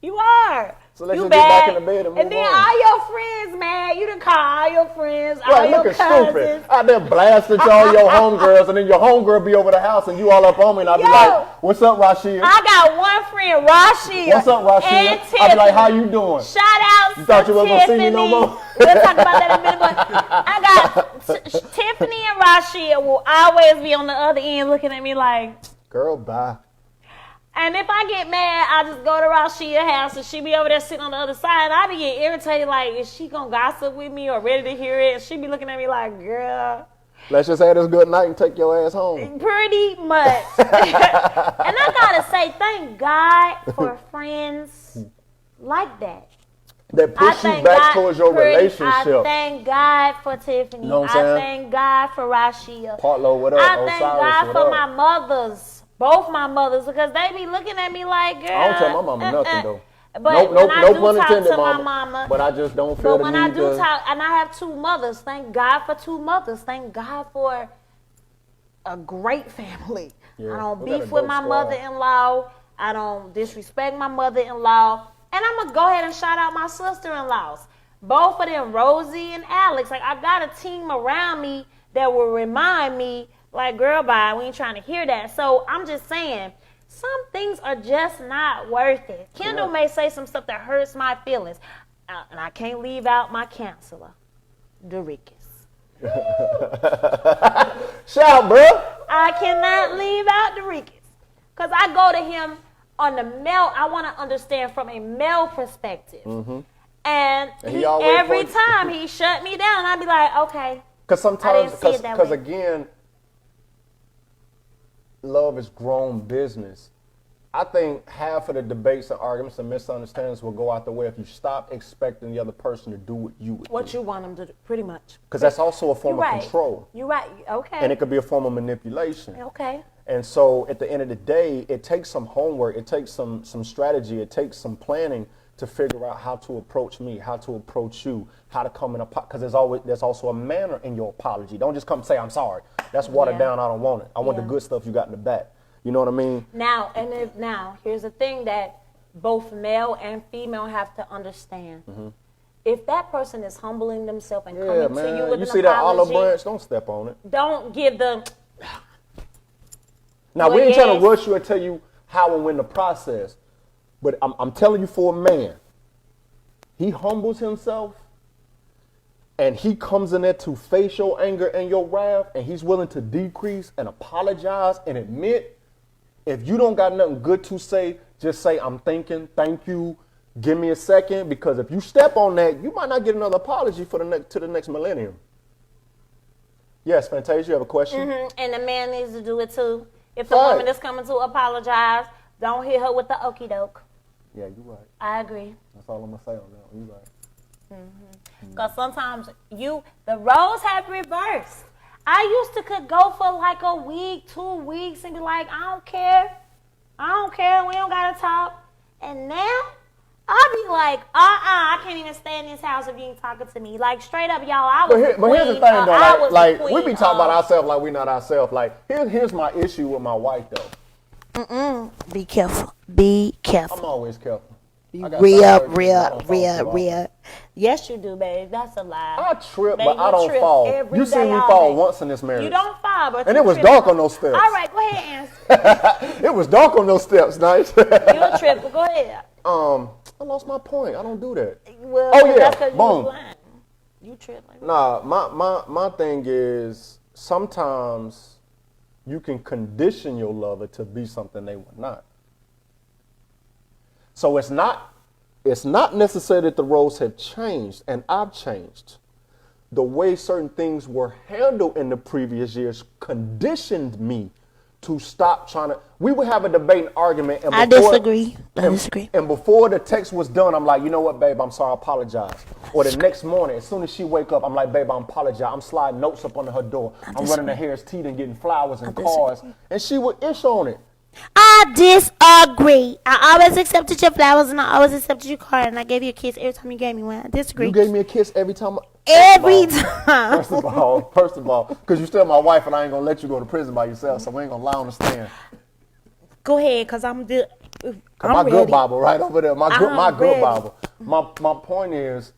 You are. So let's you just get back in the bed and move then on. all your friends mad. You done call all your friends, all Right, your looking cousins. stupid. Out there blasting to all your homegirls, and then your homegirl be over the house, and you all up on me, and I be Yo. like, "What's up, Rashid? I got one friend, Rashid. What's up, Rashid?" And I be like, "How Tiffany. you doing?" Shout out You thought to you wasn't gonna see me no Tiffany. more? We'll talk about that in a minute. But I got Tiffany and Rashid will always be on the other end looking at me like. Girl, bye. And if I get mad, I just go to Rashida's house and she be over there sitting on the other side. And I be getting irritated, like, is she gonna gossip with me or ready to hear it? And she be looking at me like, girl, Let's just have this good night and take your ass home. pretty much. And I gotta say, thank God for friends like that. That push you back towards your I relationship. thank God for Tiffany. You know what I'm I saying? thank God for Rashida. Partlow, what up? I thank Osiris, God what for up? my mothers. Both my mothers, because they be looking at me like, girl. I don't tell my mama nothing though. But no when I no do pun talk intended, to my mama. mama, But I just don't feel but the when need I do to. talk, and I have 2 mothers, thank God for 2 mothers. Thank God for a great family. Yeah, I don't we got a beef with dope my squad. mother-in-law. I don't disrespect my mother-in-law. And I'm going to go ahead and shout out my sister-in-laws. Both of them, Rosie and Alex. Like, I got a team around me that will remind me, like, girl, bye, we ain't trying to hear that. So I'm just saying, some things are just not worth it. Kendall may say some stuff that hurts my feelings. And I can't leave out my counselor, Dorikas. Shout, bro. I cannot leave out Dorikas. Because I go to him on the male, I want to understand from a male perspective. And And he he, always every points- time he shut me down, I'd be like, okay. Because I sometimes, didn't see it that because way. again, love is grown business. I think half of the debates and arguments and misunderstandings will go out the way if you stop expecting the other person to do what you would What do. you want him to do, pretty much. Because that's also a form You're of right. control. You're right. Okay. And it could be a form of manipulation. Okay. And so at the end of the day, it takes some homework, it takes some strategy, it takes some planning to figure out how to approach me, how to approach you, how to come in because there's also a manner in your apology. Don't just come and say I'm sorry. That's watered Yeah. down. I don't want it. I want the Yeah. good stuff you got in the back. You know what I mean? Now, here's the thing that both male and female have to understand. If that person is humbling themselves and Yeah, coming to man. you with You an see that olive apology, branch? Don't step on it. don't give the Now, Well, we ain't trying yes. to rush you and tell you how and when the process, but I'm telling you for a man, he humbles himself and he comes in there to face your anger and your wrath, and he's willing to decrease and apologize and admit. If you don't got nothing good to say, just say, I'm thinking, thank you, give me a second, because if you step on that, you might not get another apology for the next millennium. Yes, Fantasia, you have a question? and the man needs to do it too. If the Right. woman is coming to apologize, don't hit her with the okie doke. Yeah, you're right. I agree. That's all I'm going to say on that one. You're right. Because sometimes the roles have reversed. I used to could go for like a week, 2 weeks, and be like, I don't care. We don't got to talk. And now, I'll be like, I can't even stay in this house if you ain't talking to me. Like, straight up, y'all, I was the But here's the queen, thing, though. I was the Like we queen be talking about of- ourselves like we not ourselves. Like, here's my issue with my wife, though. Be careful. Be I'm careful. always careful. I got Rhea, thyroid Rhea, disease. I don't fall Rhea, too often. Rhea. Yes, you do, babe. That's a lie. I trip, Babe, but I you don't trip fall. every You day, seen me all fall day. once in this marriage. You don't fall, but And you it was trip. dark on those steps. All right, go ahead and answer. It was dark on those steps, nice. You a trip, go ahead. I lost my point. I don't do that. Well, Oh, yeah, that's because you boom. was blind. You trip like that. Nah, my thing is sometimes you can condition your lover to be something they were not. So it's not necessarily that the roles have changed and I've changed. The way certain things were handled in the previous years conditioned me to stop trying to. We would have a debate and argument. And I disagree. And before the text was done, I'm like, you know what, babe, I'm sorry, I apologize. Or the next morning, as soon as she wake up, I'm like, babe, I apologize. I'm sliding notes up under her door. I'm running to Harris Teeter and getting flowers and cards. And she would ish on it. I disagree. I always accepted your flowers and I always accepted your card and I gave you a kiss every time you gave me one. I disagree. You gave me a kiss every time. Every time. First of all, because you're still my wife and I ain't going to let you go to prison by yourself, so we ain't going to lie on the stand. Go ahead, because I'm My ready. good Bible right over there. My good ready. Bible. My point is,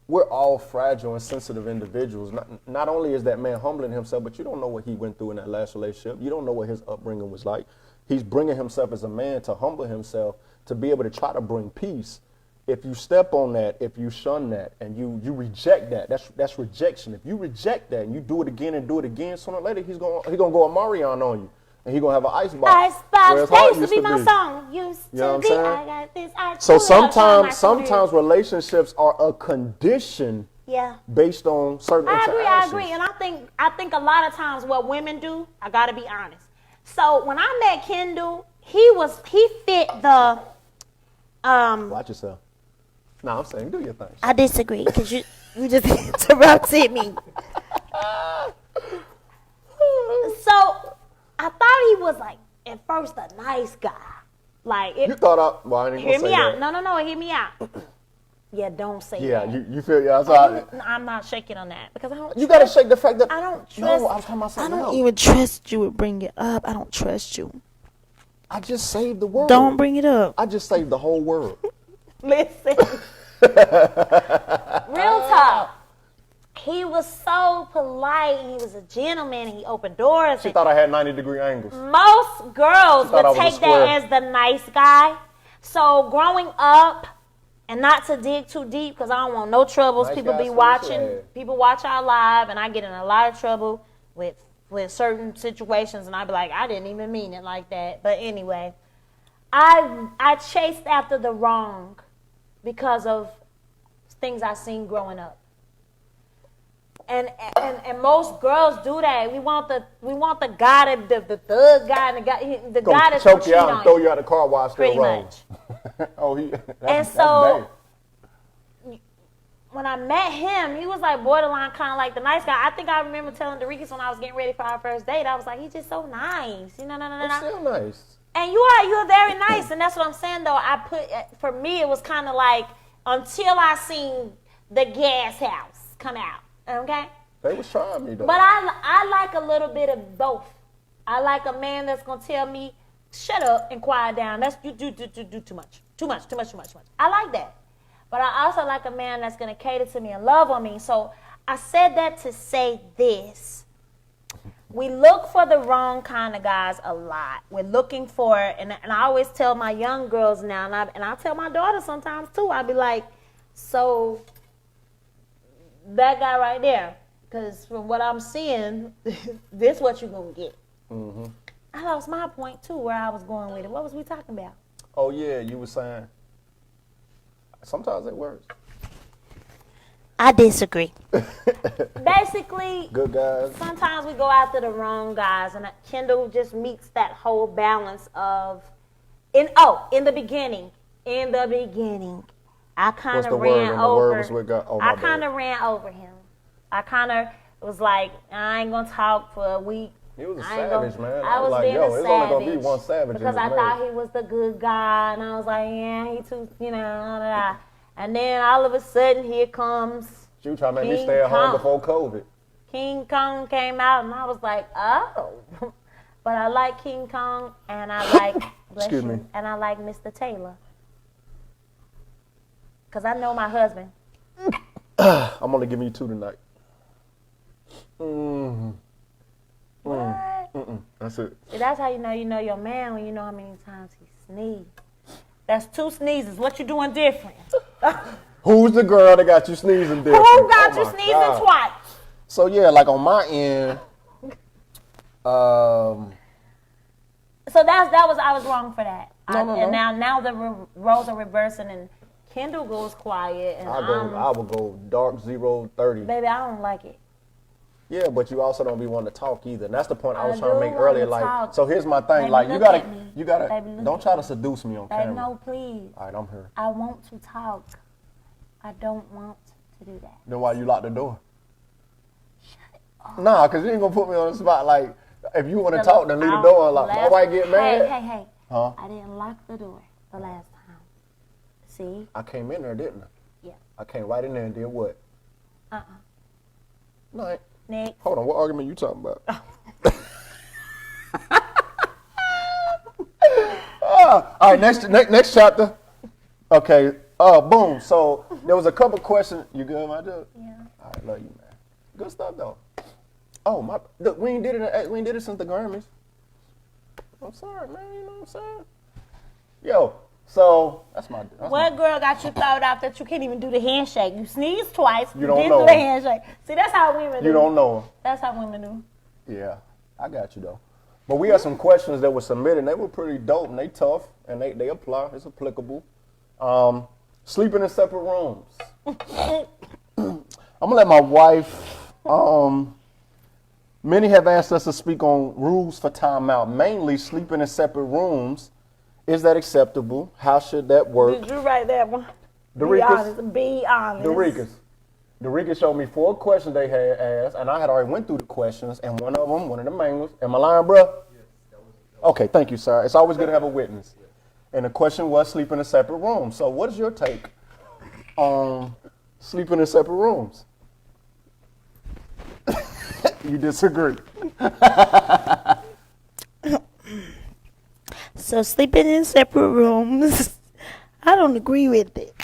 we're all fragile and sensitive individuals. Not only is that man humbling himself, but you don't know what he went through in that last relationship. You don't know what his upbringing was like. He's bringing himself as a man to humble himself, to be able to try to bring peace. If you step on that, if you shun that, and you reject that, that's rejection. If you reject that and you do it again and do it again, sooner or later he's gonna go a Marion on you. And he's going to have an icebox. Icebox. That used to be my song. Used You know to what be. I'm saying? I got this. I So truly have sometimes relationships are a condition yeah. based on certain interactions. I agree. And I think a lot of times what women do, I got to be honest. So when I met Kendall, he fit the Watch yourself. No, I'm saying do your thing. I disagree because you just interrupted me. So I thought he was like at first a nice guy. Like You thought well, I ain't hear gonna me say out. that. No, hear me out. Yeah, don't say Yeah, that. you feel yeah. So I'm not shaking on that because I don't. you gotta shake the fact that I don't trust. No, I was talking about I something don't else. even trust you to bring it up. I don't trust you. I just saved the world. Don't bring it up. I just saved the whole world. Listen. Real talk. He was so polite. He was a gentleman. He opened doors. She thought I had 90-degree angles. Most girls thought I would was a take that square. as the nice guy. So growing up, and not to dig too deep because I don't want no troubles. Nice People guys be for watching. sure. People watch our live, and I get in a lot of trouble with certain situations, and I be like, I didn't even mean it like that. But anyway, I chased after the wrong because of things I seen growing up. And most girls do that. We want the guy, the thug guy, and the guy that's choke you cheat out and on throw you out the car while I still pretty rolling. much. Oh, And so when I met him, he was like borderline kind of like the nice guy. I think I remember telling Derikas when I was getting ready for our first date, I was like, he's just so nice. It's still nice. And you're very nice, and that's what I'm saying though. For me, it was kind of like until I seen the gas house come out. Okay. They was trying me though. But I like a little bit of both. I like a man that's gonna tell me, shut up and quiet down. That's you do too much. Too much. I like that. But I also like a man that's gonna cater to me and love on me. So I said that to say this. We look for the wrong kind of guys a lot. We're looking for, and I always tell my young girls now, and I tell my daughter sometimes too. I be like, so that guy right there, because from what I'm seeing, this what you're gonna get. Mm-hmm. I lost my point too, where I was going with it. What was we talking about? Oh yeah, you were saying sometimes it works. I disagree. Basically, Good guys. sometimes we go after the wrong guys, and Kendall just meets that whole balance of, in the beginning, I kind What's the of word? ran And the word over. was with God. Oh, my I kind bad. of ran over him. I kind of was like, I ain't gonna talk for a week. He was a I ain't savage, gonna- man. I was like, being yo, a it's only gonna be savage one savage in because this I marriage. thought he was the good guy, and I was like, yeah, he too, blah, blah. And then all of a sudden, here comes She was trying to make me King stay at home Kong. before COVID. King Kong came out, and I was like, oh. But I like King Kong, and I like, bless Excuse you, me. and I like Mr. Taylor. Because I know my husband. I'm only giving you 2 tonight. What? That's it. See, that's how you know your man when you know how many times he sneezed. That's 2 sneezes. What you doing different? Who's the girl that got you sneezing different? Who got you my sneezing God. twice? So yeah, like on my end, So I was wrong for that. No. And now the roles are reversing and Kendall goes quiet and I will go dark 0-30. baby, I don't like it. Yeah, but you also don't be wanting to talk either. And that's the point I was I trying to do make earlier. wanna Like, talk. so here's my thing. Baby, Like, look you at me. gotta, Baby, look don't at try to me. seduce me on Baby, camera. no, please. All right, I'm here. I want to talk. I don't want to do that. Then why you lock the door? Nah, because you ain't gonna put me on the spot. Like, if you want to talk, then leave the door unlocked. My wife get mad. Hey. Huh? I didn't lock the door the last time. See? I came in there, didn't I? Yeah. I came right in there and did what? No, I ain't. Next. Hold on, what argument you talking about? All right, next chapter. Okay. Boom. So there was a couple questions. You good, my dude? Yeah. All right, love you, man. Good stuff though. Oh look, we ain't did it since the Grammys. I'm sorry, man. You know what I'm saying? Yo, so that's What girl got you thrown out that you can't even do the handshake? You sneezed twice. You don't didn't know do the her. handshake. See, that's how women do. You don't know her. That's how women do. Yeah, I got you though. But we had some questions that were submitted, and they were pretty dope, and they tough, and they apply. It's applicable. Sleeping in separate rooms. I'm gonna let my wife. Many have asked us to speak on rules for timeout, mainly sleeping in separate rooms. Is that acceptable? How should that work? Did you write that one? Dorikas. Be honest. Dorikas showed me 4 questions they had asked, and I had already went through the questions, and one of the main ones, am I lying, bro? Yes, that was okay, thank you, sir. It's always good to have a witness. And the question was sleeping in separate rooms. So what is your take on sleeping in separate rooms? You disagree. So sleeping in separate rooms, I don't agree with it.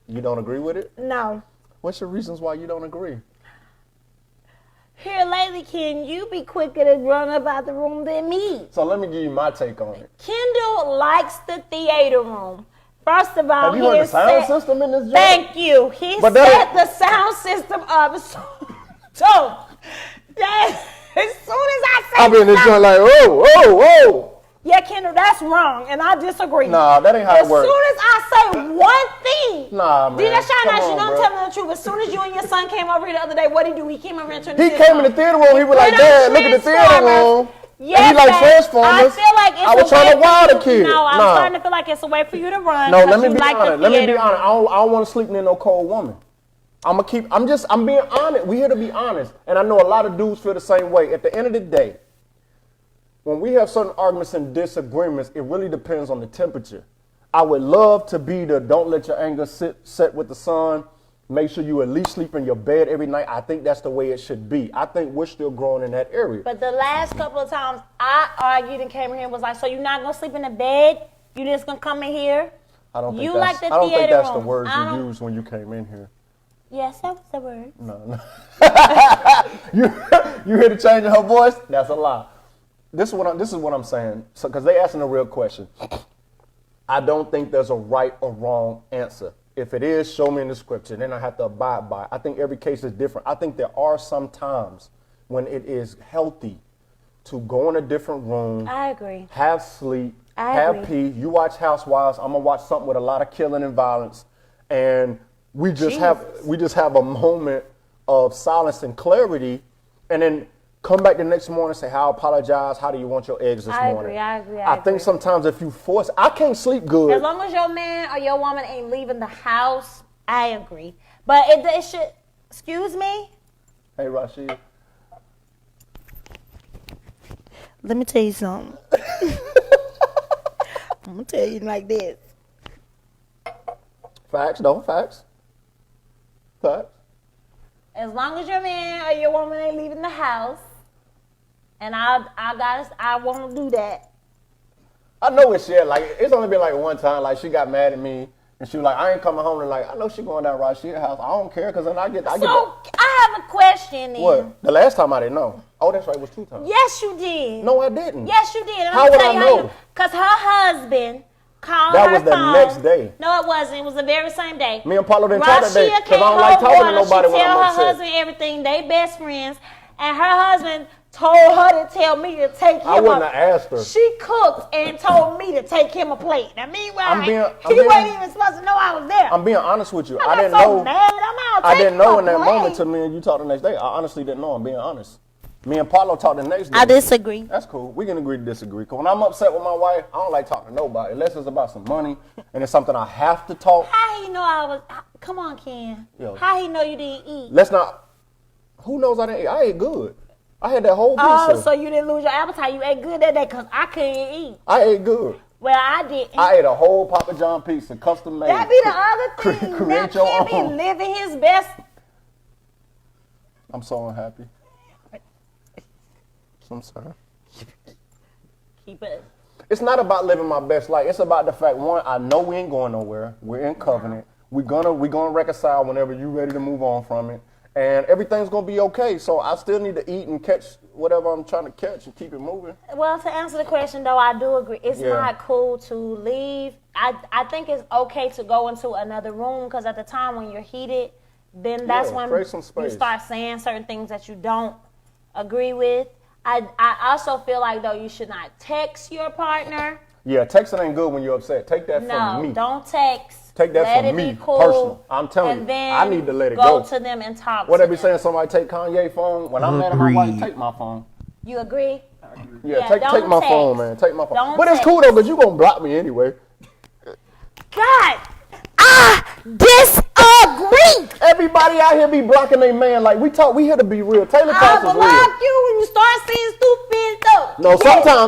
You don't agree with it? No. What's your reasons why you don't agree? Here lately, can you be quicker to run up out the room than me? So let me give you my take on it. Kendall likes the theater room. First of all, Have you heard the sound system in this joint? Thank you. He But set the sound system up so that as soon as I say I've been in this joint like, oh. yeah, Kendall, that's wrong, and I disagree. Nah, that ain't how it works. As soon as I say one thing, Nah, man. DJ Shine Come Nice, on, you know I'm bro. telling the truth. As soon as you and your son came over here the other day, what did he do? He came over here and turned the He system came in the on. theater room, he was like, Put on Dad, look at the theater Transformers. room. Yes, and he like babe. Transformers. I feel like it's I was a trying way to wow for the you- kid. No, I'm Nah. starting to feel like it's a way for you to run. No, 'cause let me you be like the honest. Let me be theater honest. room. I don't want to sleep near no cold woman. I'm being honest. We here to be honest. And I know a lot of dudes feel the same way. At the end of the day, when we have certain arguments and disagreements, it really depends on the temperature. I would love to be the don't let your anger set with the sun. Make sure you at least sleep in your bed every night. I think that's the way it should be. I think we're still growing in that area. But the last couple of times I argued and came here and was like, so you're not going to sleep in the bed? You just going to come in here? I don't think You that's, like the I don't think theater that's the room. words I you don't- used when you came in here. Yes, that was the word. No. You hear the change in her voice? That's a lie. This is what I'm saying. So, because they asking a real question. I don't think there's a right or wrong answer. If it is, show me in the scripture. Then I have to abide by it. I think every case is different. I think there are some times when it is healthy to go in a different room. I agree. Have sleep, I have agree. peace. You watch Housewives. I'm gonna watch something with a lot of killing and violence, and we just have a moment of silence and clarity, and then come back the next morning and say, "How I apologize. How do you want your eggs this morning?" I agree. I think sometimes if you force, I can't sleep good. As long as your man or your woman ain't leaving the house, I agree. But it should. Excuse me. Hey, Rashid. Let me tell you something. I'm gonna tell you like this. Facts, no facts. Facts. As long as your man or your woman ain't leaving the house, and I won't do that. I know it's shit. Like it's only been like one time. Like she got mad at me And she was like, I ain't coming home tonight. I know she going down Rashida's house. I don't care, because then I get So I have a question then. What? The last time I didn't know. Oh, that's right, it was 2 times. Yes, you did. No, I didn't. Yes, you did. And How would I know? Because her husband called That her was the phone. next day. No, it wasn't. It was the very same day. Me and Paulo didn't talk that day, Rashida because came I don't like home talking to water. nobody She when tell I'm her upset. husband everything. They best friends. And her husband told her to tell me to take him I wouldn't have asked her. She cooked and told me to take him a plate. Now, meanwhile, he being- wasn't even supposed to know I was there. I'm being honest with you. I I didn't got so know. mad. I'm out. I didn't know in Take that my moment plate. till me and you talked the next day. I honestly didn't know. I'm being honest. Me and Paulo talked the next day. I disagree. That's cool. We can agree to disagree. Because when I'm upset with my wife, I don't like talking to nobody unless it's about some money and it's something I have to talk. How he know I was? Come on, Ken. Yo. How he know you didn't eat? Let's not. Who knows I didn't eat? I ate good. I had that whole piece. Oh, so you didn't lose your appetite. You ate good that day because I couldn't eat. I ate good. Well, I didn't. I ate a whole Papa John pizza, custom made. That be the other thing. Now Create your Ken be own. living his best. I'm so unhappy. I'm sorry. Keep it. It's not about living my best life. It's about the fact, one, I know we ain't going nowhere. We're in covenant. We're gonna reconcile whenever you're ready to move on from it. And everything's gonna be okay. So I still need to eat and catch whatever I'm trying to catch and keep it moving. Well, to answer the question, though, I do agree. It's Yeah. not cool to leave. I think it's okay to go into another room because at the time when you're heated, then that's Yeah, when create some you space. start saying certain things that you don't agree with. I also feel like, though, you should not text your partner. Yeah, texting ain't good when you're upset. Take that No, from me. don't text. Take that Let from it me, be cool. personal. I'm telling and you, then I need to let it go go. to them and talk What to they be them. saying? Somebody take Kanye's phone. When I'm mad at my wife, Agreed. take my phone. You agree? Yeah, Yeah, take don't my text. phone, man. Take my phone. Don't But it's cool though, because you gonna block me anyway. God, I disagree. Everybody out here be blocking their man. Like we here to be real. Taylor I Cross is real. block you when you start saying stupid stuff. No,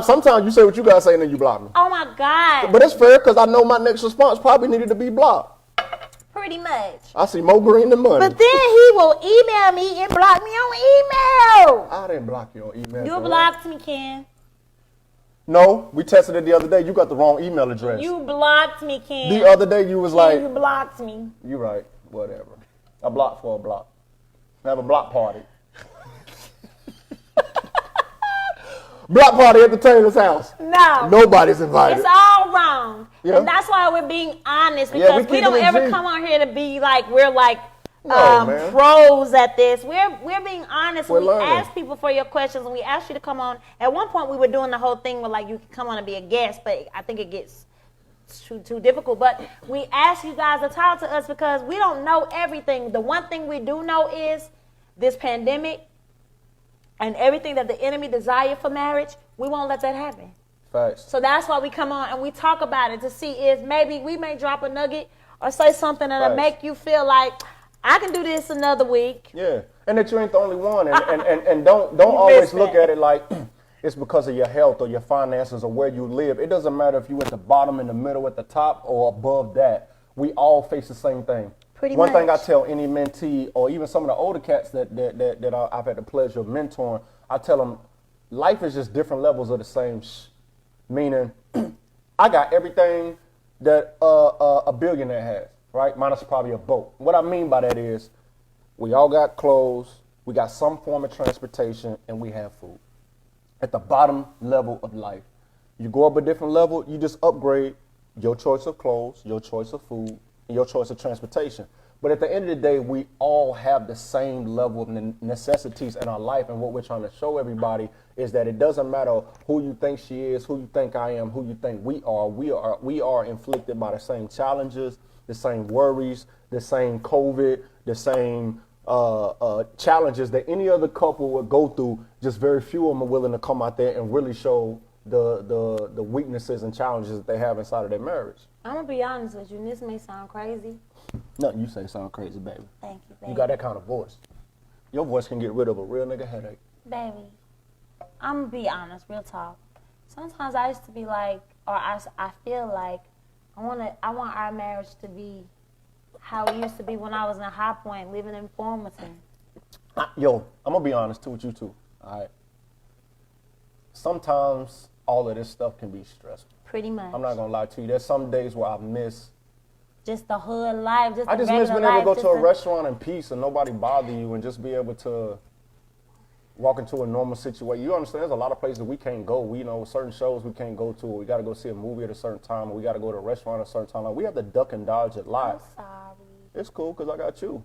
sometimes you say what you gotta say and then you block me. Oh my God. But it's fair because I know my next response probably needed to be blocked. Pretty much. I see more green than money. But then he will email me and block me on email. I didn't block you on email. You girl. blocked me, Ken. No, we tested it the other day. You got the wrong email address. You blocked me, Ken. The other day you was like, You blocked me. you right, whatever. A block for a block. Have a block party. Block party at the Taylor's house. No. Nobody's invited. It's all wrong. Yeah. And that's why we're being honest Yeah, we because we keep don't it ever G. come on here to be like we're like No, man. pros at this. We're being honest. We're We learning. ask people for your questions and we ask you to come on. At one point we were doing the whole thing where like you can come on and be a guest, but I think it gets too difficult. But we ask you guys to talk to us because we don't know everything. The one thing we do know is this pandemic and everything that the enemy desire for marriage, we won't let that happen. Facts. So that's why we come on and we talk about it to see if maybe we may drop a nugget or say something that'll Facts. make you feel like I can do this another week. Yeah, and that you ain't the only one, and don't always missed look that. at it like it's because of your health or your finances or where you live. It doesn't matter if you at the bottom, in the middle, at the top, or above that. We all face the same thing. Pretty One thing I much. tell any mentee or even some of the older cats that I've had the pleasure of mentoring, I tell them life is just different levels of the same. Meaning, I got everything that a billionaire has, right? Minus probably a boat. What I mean by that is, we all got clothes, we got some form of transportation, and we have food. At the bottom level of life, you go up a different level, you just upgrade your choice of clothes, your choice of food, and your choice of transportation. But at the end of the day, we all have the same level of necessities in our life. And what we're trying to show everybody is that it doesn't matter who you think she is, who you think I am, who you think we are. We are inflicted by the same challenges, the same worries, the same COVID, the same challenges that any other couple would go through. Just very few of them are willing to come out there and really show the weaknesses and challenges that they have inside of their marriage. I'm gonna be honest with you, and this may sound crazy. Nothing you say sound crazy, baby. Thank you, baby. You got that kind of voice. Your voice can get rid of a real nigga headache. Baby, I'm gonna be honest, real talk. Sometimes I used to be like, or I feel like I want our marriage to be how it used to be when I was in High Point, living in Formerton. Yo, I'm gonna be honest too with you too. All right. Sometimes all of this stuff can be stressful. Pretty much. I'm not gonna lie to you. There's some days where I miss just the hood life, just I the just miss regular being able to go life, to just a restaurant in peace and nobody bother you and just be able to walk into a normal situation. You understand, there's a lot of places we can't go. We know certain shows we can't go to. Or we got to go see a movie at a certain time. Or we got to go to a restaurant at a certain time. Like, we have to duck and dodge a lot. I'm sorry. It's cool because I got you.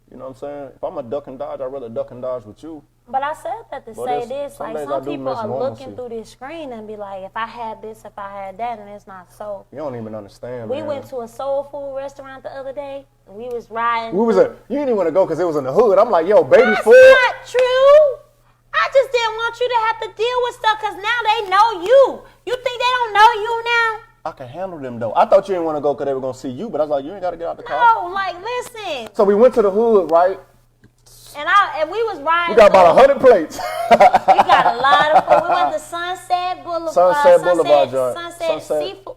You know what I'm saying? If I'm a duck and dodge, I'd rather duck and dodge with you. But I said that to But say there's this, some like days I some do people miss are normalcy. looking through this screen and be like, if I had this, if I had that, and it's not so. You don't even understand, We man. went to a soul food restaurant the other day. And we was riding. You didn't even want to go because it was in the hood. I'm like, yo, baby That's food. not true. I just didn't want you to have to deal with stuff because now they know you. You think they don't know you now? I can handle them, though. I thought you didn't want to go because they were going to see you, but I was like, you ain't got to get out the car. No, like listen. So we went to the hood, right? And we was riding. We got about 100 plates. We got a lot of food. We went to Sunset Boulevard.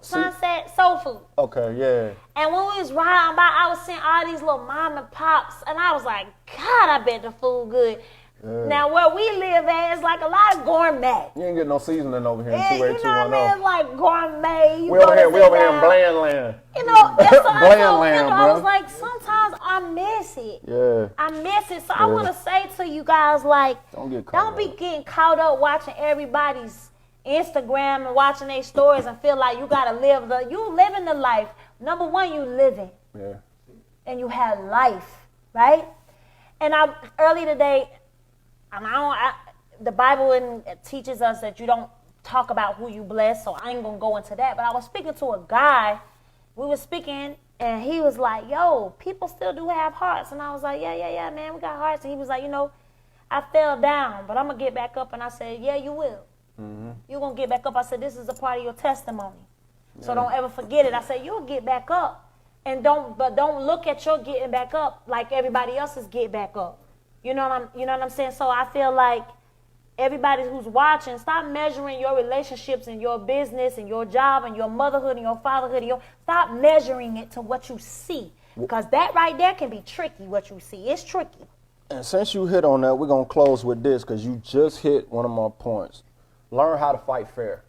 Sunset Soul Food. Okay, yeah. And when we was riding by, I was seeing all these little mom and pops, and I was like, God, I bet the food good. Yeah. Now where we live at is like a lot of gourmet. You ain't get no seasoning over here in Yeah, you know what I 28210. mean? It's like gourmet. You We go over to here, we sit over here in down. Bland Land. You know, that's what I Bland told land, Kendall. I bro. was like, sometimes I miss it. Yeah. I miss it. So I want to say to you guys, like, Don't get caught be up. getting caught up watching everybody's Instagram and watching their stories and feel like you gotta you living the life. Number one, you living. Yeah. And you have life, right? And early today, the Bible teaches us that you don't talk about who you bless, so I ain't gonna go into that. But I was speaking to a guy. We were speaking, and he was like, "Yo, people still do have hearts." And I was like, "Yeah, man, we got hearts." And he was like, "You know, I fell down, but I'm gonna get back up." And I said, "Yeah, you will. Mm-hmm. You're gonna get back up." I said, "This is a part of your testimony, so don't ever forget it." I said, "You'll get back up, and don't look at your getting back up like everybody else's get back up." You know what I'm saying? So I feel like everybody who's watching, stop measuring your relationships and your business and your job and your motherhood and your fatherhood. Stop measuring it to what you see, because that right there can be tricky. What you see, it's tricky. And since you hit on that, we're going to close with this because you just hit one of my points. Learn how to fight fair.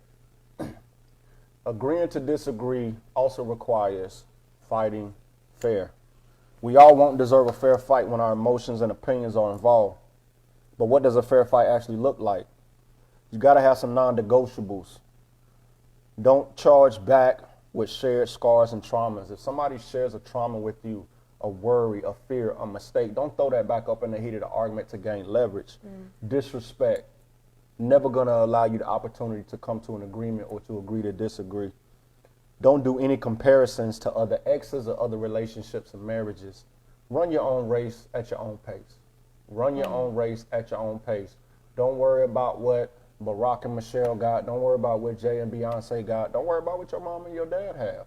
Agreeing to disagree also requires fighting fair. We all won't deserve a fair fight when our emotions and opinions are involved. But what does a fair fight actually look like? You got to have some non-negotiables. Don't charge back with shared scars and traumas. If somebody shares a trauma with you, a worry, a fear, a mistake, don't throw that back up in the heat of the argument to gain leverage. Disrespect. Never going to allow you the opportunity to come to an agreement or to agree to disagree. Don't do any comparisons to other exes or other relationships and marriages. Run your own race at your own pace. Run your own race at your own pace. Don't worry about what Barack and Michelle got. Don't worry about what Jay and Beyonce got. Don't worry about what your mom and your dad have.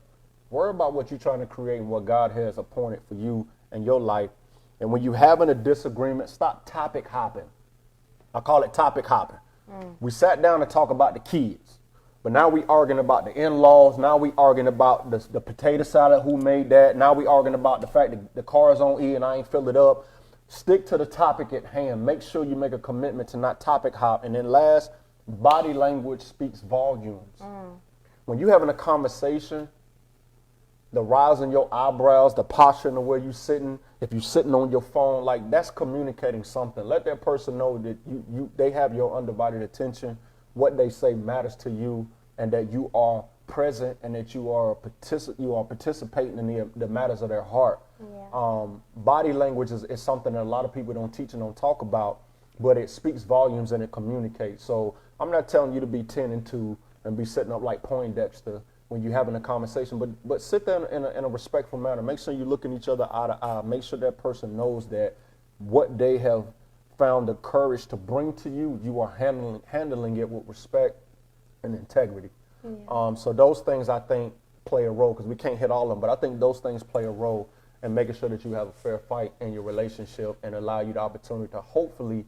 Worry about what you're trying to create and what God has appointed for you and your life. And when you're having a disagreement, stop topic hopping. I call it topic hopping. We sat down to talk about the kids. But now we arguing about the in-laws. Now we arguing about the potato salad, who made that. Now we arguing about the fact that the car's on E and I ain't filled it up. Stick to the topic at hand. Make sure you make a commitment to not topic hop. And then last, body language speaks volumes. When you're having a conversation, the rise in your eyebrows, the posture and where you're sitting, if you're sitting on your phone, like that's communicating something. Let that person know that they have your undivided attention. What they say matters to you, and that you are present, and that you are participating in the matters of their heart. Yeah. Body language is something that a lot of people don't teach and don't talk about, but it speaks volumes and it communicates. So I'm not telling you to be 10 and 2 and be sitting up like Poindexter when you're having a conversation, but sit there in a respectful manner. Make sure you're looking each other eye to eye. Make sure that person knows that what they have found the courage to bring to you, you are handling it with respect and integrity. Yeah. So those things I think play a role, because we can't hit all of them, but I think those things play a role in making sure that you have a fair fight in your relationship and allow you the opportunity to hopefully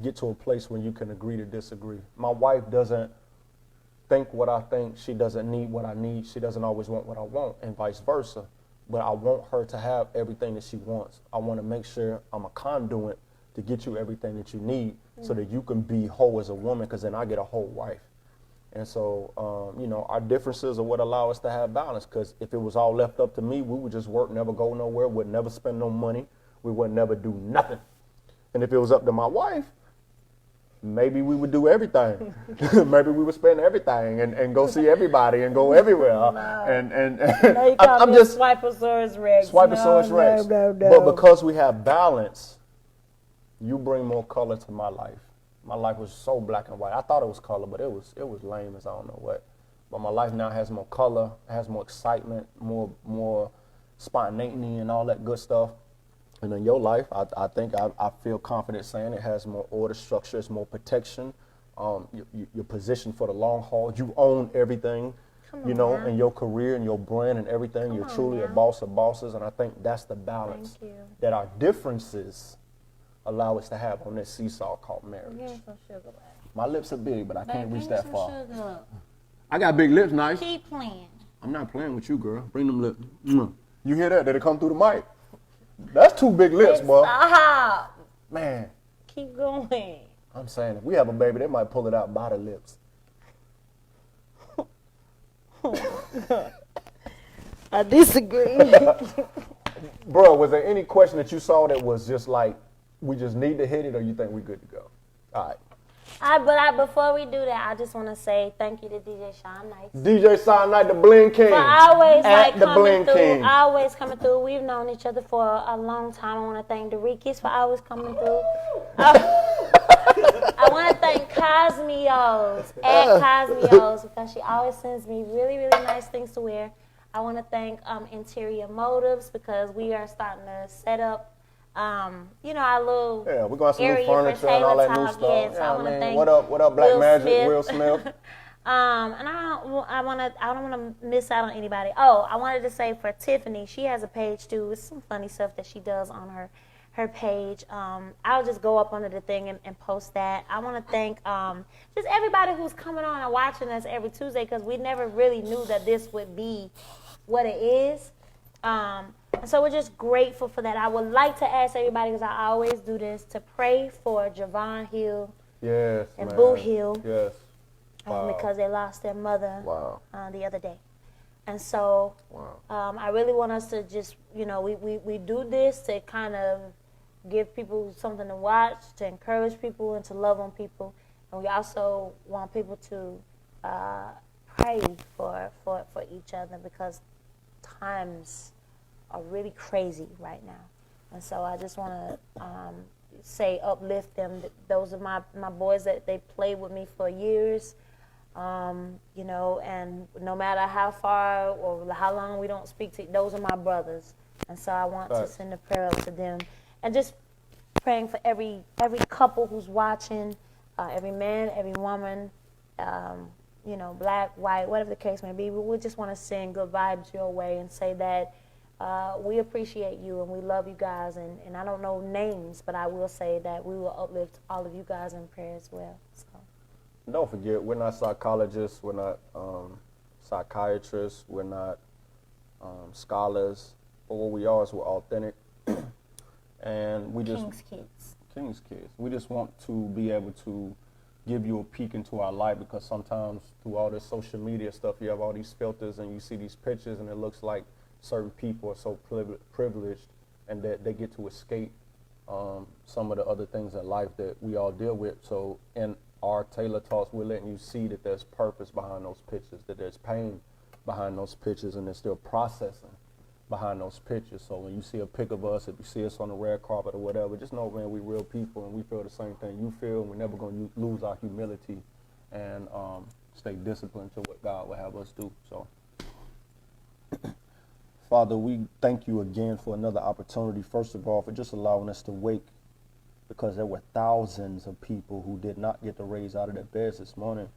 get to a place where you can agree to disagree. My wife doesn't think what I think. She doesn't need what I need. She doesn't always want what I want, and vice versa. But I want her to have everything that she wants. I want to make sure I'm a conduit to get you everything that you need so that you can be whole as a woman, because then I get a whole wife. And so, you know, our differences are what allow us to have balance. Because if it was all left up to me, we would just work, never go nowhere, would never spend no money, we would never do nothing. And if it was up to my wife, maybe we would do everything. Maybe we would spend everything and go see everybody and go everywhere. No, you call I'm me just Swiposaurus Rex. Swiposaurus Rex. No. But because we have balance, you bring more color to my life. My life was so black and white. I thought it was color, but it was lame as I don't know what. But my life now has more color, has more excitement, more spontaneity and all that good stuff. And in your life, I think I feel confident saying it has more order, structure, it's more protection. You're positioned for the long haul. You own everything, you know, in your career and your brand and everything. You're truly a boss of bosses, and I think that's the balance that our differences allow us to have on this seesaw called marriage. Some sugar, babe. My lips are big, but I can't reach that far. Sugar. I got big lips, nice. Keep playing. I'm not playing with you, girl. Bring them lips. You hear that? Did it come through the mic? That's two big lips, boy. Stop. Man. Keep going. I'm saying, if we have a baby, they might pull it out by the lips. I disagree. Bro, was there any question that you saw that was just like, we just need to hit it, or you think we good to go? All right. Before we do that, I just want to say thank you to DJ Sean Nice. DJ Sean Nice, the Bling King. For always At the coming Bling through. King. Always coming through. We've known each other for a long time. I want to thank Darikis for always coming through. I want to thank Cosmios at Cosmios because she always sends me really, really nice things to wear. I want to thank Interior Motives because we are starting to set up you know, our little we're going to have some new area for furniture and all that new Taylor stuff. Talk. Yes, I want to thank What up, Black Will Magic, Smith. Will Smith? And I don't want to miss out on anybody. Oh, I wanted to say for Tiffany, she has a page too with some funny stuff that she does on her page. I'll just go up under the thing and post that. I want to thank just everybody who's coming on and watching us every Tuesday because we never really knew that this would be what it is. And so we're just grateful for that. I would like to ask everybody, because I always do this, to pray for Javon Hill and Boo Hill. Yes. Wow. Because they lost their mother the other day. And so Wow. I really want us to just, you know, we do this to kind of give people something to watch, to encourage people, and to love on people. And we also want people to pray for each other because times are really crazy right now. And so I just want to say uplift them. Those are my boys that they played with me for years. You know, and no matter how far or how long we don't speak to, those are my brothers. And so I want to send a prayer up to them. And just praying for every couple who's watching, every man, every woman, you know, black, white, whatever the case may be. We just want to send good vibes your way and say that we appreciate you and we love you guys. And I don't know names, but I will say that we will uplift all of you guys in prayer as well. So. Don't forget, we're not psychologists, we're not psychiatrists, we're not scholars, but what we are is we're authentic. And we just King's kids. We just want to be able to give you a peek into our life, because sometimes through all this social media stuff, you have all these filters and you see these pictures and it looks like certain people are so privileged and that they get to escape some of the other things in life that we all deal with. So in our Taylor Talks, we're letting you see that there's purpose behind those pictures, that there's pain behind those pictures, and there's still processing behind those pictures. So when you see a pic of us, if you see us on the red carpet or whatever, just know, man, we real people and we feel the same thing you feel, and we're never going to lose our humility and stay disciplined to what God will have us do. So, Father, we thank you again for another opportunity, first of all, for just allowing us to wake, because there were thousands of people who did not get to raise out of their beds this morning.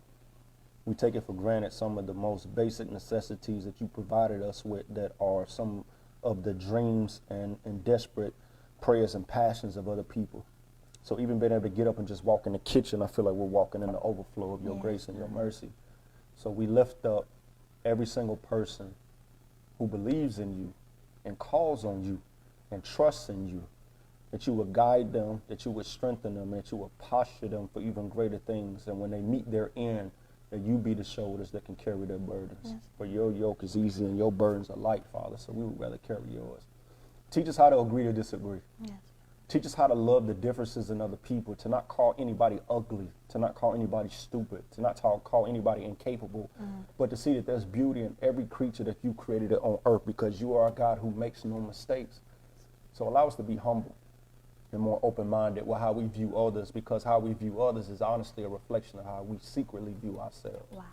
We take it for granted some of the most basic necessities that you provided us with, that are some of the dreams and desperate prayers and passions of other people. So even being able to get up and just walk in the kitchen, I feel like we're walking in the overflow of your grace and your mercy. So we lift up every single person who believes in you and calls on you and trusts in you, that you would guide them, that you would strengthen them, that you would posture them for even greater things. And when they meet their end, that you be the shoulders that can carry their burdens. For your yoke is easy and your burdens are light, Father, so we would rather carry yours. Teach us how to agree to disagree. Yes. Teach us how to love the differences in other people, to not call anybody ugly, to not call anybody stupid, to not call anybody incapable, but to see that there's beauty in every creature that you created on earth, because you are a God who makes no mistakes. So allow us to be humble and more open-minded with how we view others, because how we view others is honestly a reflection of how we secretly view ourselves. Wow.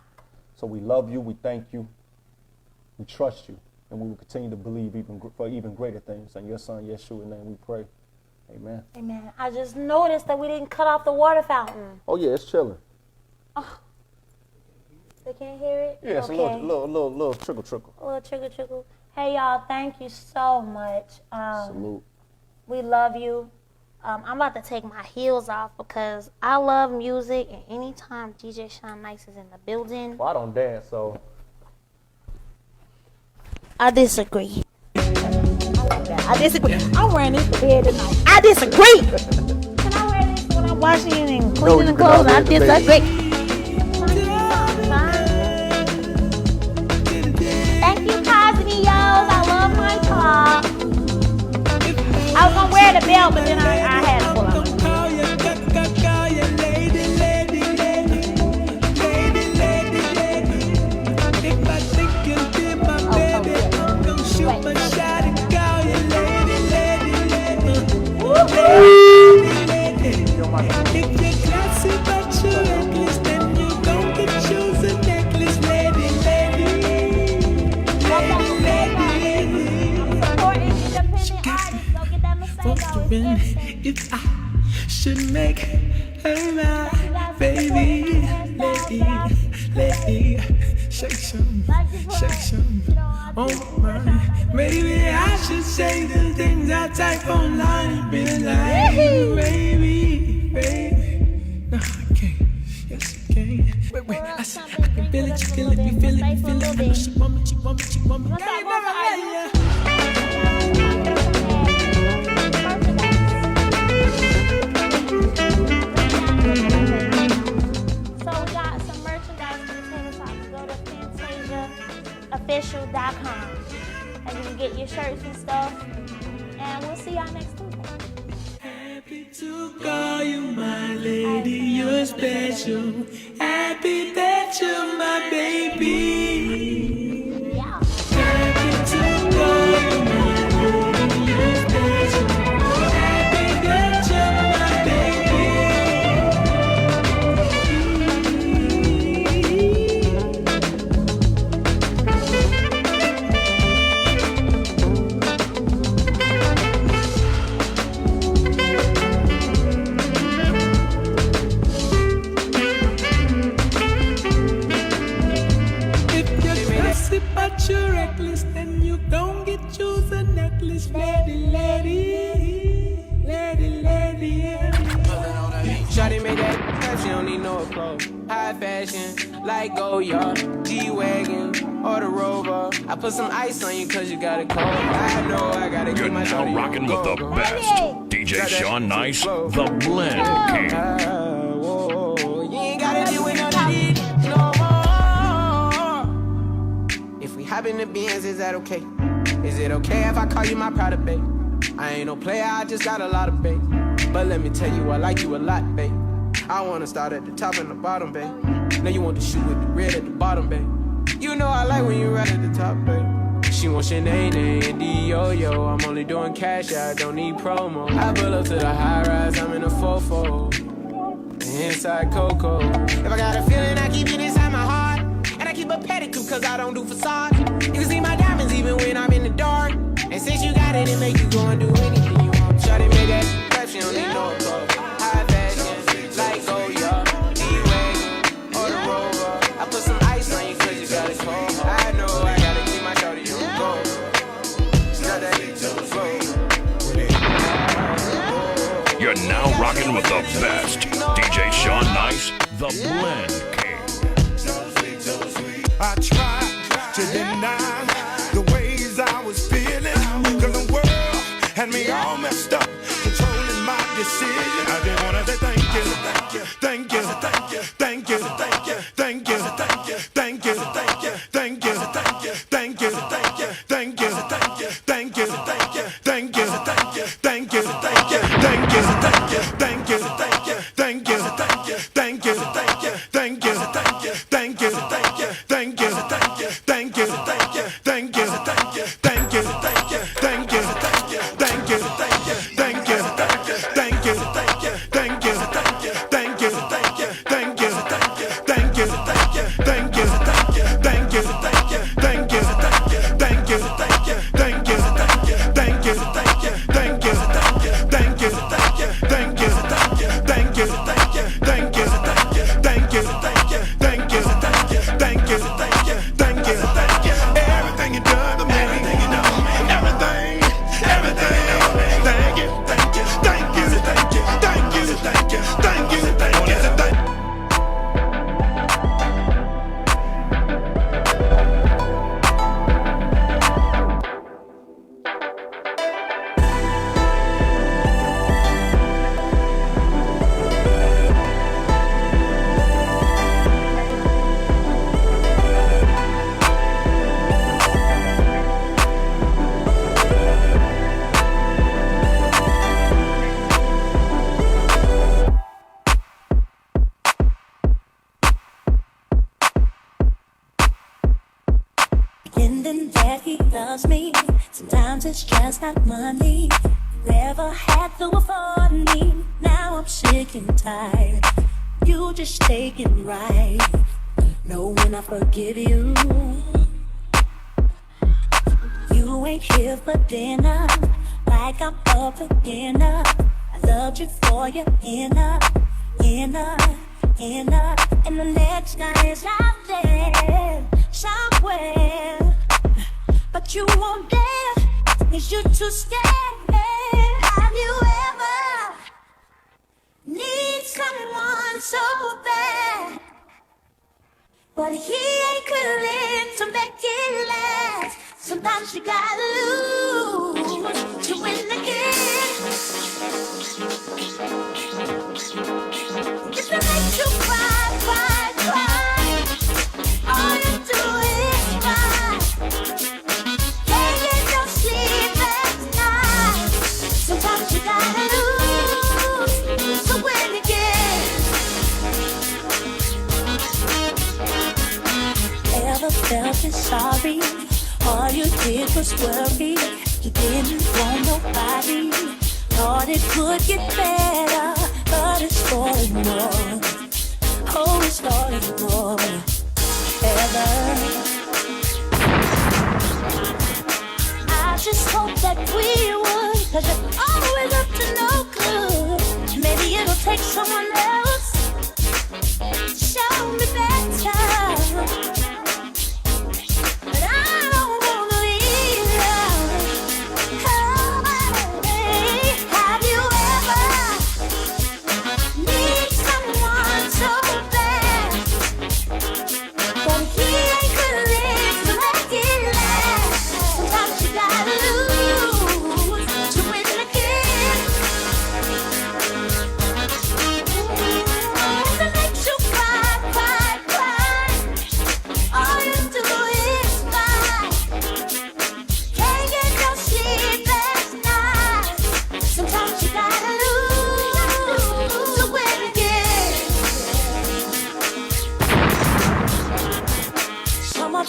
So we love you, we thank you, we trust you, and we will continue to believe for even greater things. In your son, Yeshua's name we pray. Amen. Amen. I just noticed that we didn't cut off the water fountain. Oh yeah, it's chilling. Oh. They can't hear it? Yeah, it's okay. a little trickle. A little trickle. Hey, y'all, thank you so much. Salute. We love you. I'm about to take my heels off because I love music, and anytime DJ Sean Nice is in the building, Well, I don't dance, so. I disagree. I disagree. I'm wearing this to bed tonight. I disagree. Can I wear this when I'm washing and cleaning the clothes? I disagree. Thank you, Cosmios. I love my top. I was gonna wear the belt, but then I had to pull out. If I should make her my baby, lady, shake some, oh my, maybe I should say the things I type online and be like, baby, no I can't, yes I can, wait, I can feel it, you feel it, you feel it, I know she want me, yeah. Official.com, and you can get your shirts and stuff, and we'll see y'all next Tuesday. Happy to call you my lady, you're special. Happy that you're my baby. Yeah. Happy to call you my lady, you're special. Happy that you're my baby. But you're reckless, then you gon' get choose a necklace, lady. Shawty made that crap, she don't need no clothes. High fashion, like Goyard, G-Wagon, or the Rover. I put some ice on you cause you got a cold. I know I gotta You're get my now shawty rocking on with the go. best. DJ Sean Nice, the Blend King. Whoa, you ain't gotta deal with no need no more. If we hop in the Benz, is that okay? Is it okay if I call you my pride, babe? I ain't no player, I just got a lot of babe. But let me tell you, I like you a lot, babe. I wanna start at the top and the bottom, babe. Now you want to shoot with the red at the bottom, babe. You know I like when you right at the top, babe. She wants Sinead and D-Yo-Yo. I'm only doing cash, I don't need promo. I pull up to the high rise, I'm in a fofo. Inside Coco. If I got a feeling, I keep it inside my heart. And I keep a pedicure cause I don't do facade. You can see my diamonds even when I'm in the dark. And since you got it, it make you go and do anything you want. Shawty make that crap, she don't need no clothes. High fashion, like Goya, D-Wagon, or the Rover. I put some ice on you cause you got it cold. I know I gotta keep my shawty on the go. Got that heat to the floor. You're now rocking with the best. DJ Sean Nice, the Blend King. I tried to deny the ways I was feeling, cause the world had me all messed up, controlling my decision. I just wanna say thank you, thank you, thank you, thank you, thank you, thank you. pretending that he loves me. Sometimes it's just not money. Never had to afford me. Now I'm sick and tired. You just take it right. Know when I forgive you. You ain't here for dinner, like I'm up for dinner. I loved you for your inner. And the next guy is out there somewhere, but you won't dare, 'cause you're too scared. Have you ever need someone so bad, but he ain't willing to make it last? Sometimes you gotta lose to win again. If it makes you cry, cry, cry, all you do is cry. Can't get no sleep at night. Sometimes you gotta lose to win again. Ever felt you sorry? All you did was worry. You didn't want nobody. Thought it could get better, but it's falling more. Oh, it's falling more. Ever. I just hope that we would, 'cause you're always up to no good. Maybe it'll take someone else to show me better.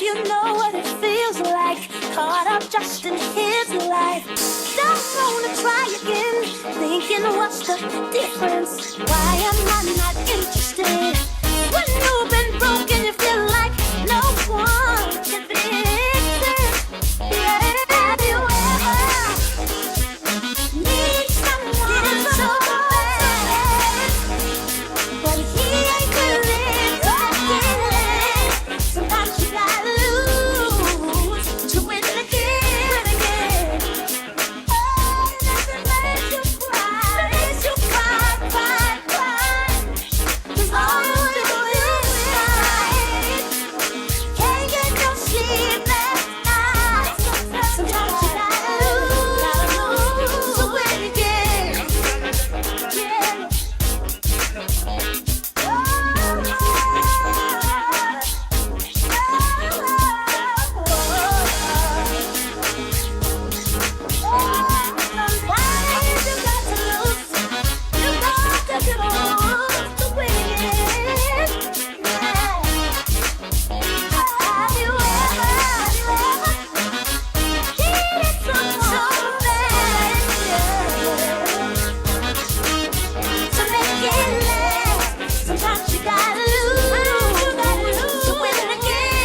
You know what it feels like, caught up just in his life. Don't wanna try again, thinking what's the difference? Why am I not interested? When you've been broken, you feel like no one can fix it. Yeah, have you ever need someone so bad, but he ain't willing to make it last? Sometimes you gotta lose to win again. Oh, nothing makes you cry, cry, cry. 'Cause all you do is cry. Can't get no sleep last night. Sometimes you gotta lose to win again. Yeah. Sometimes you gotta lose to win again.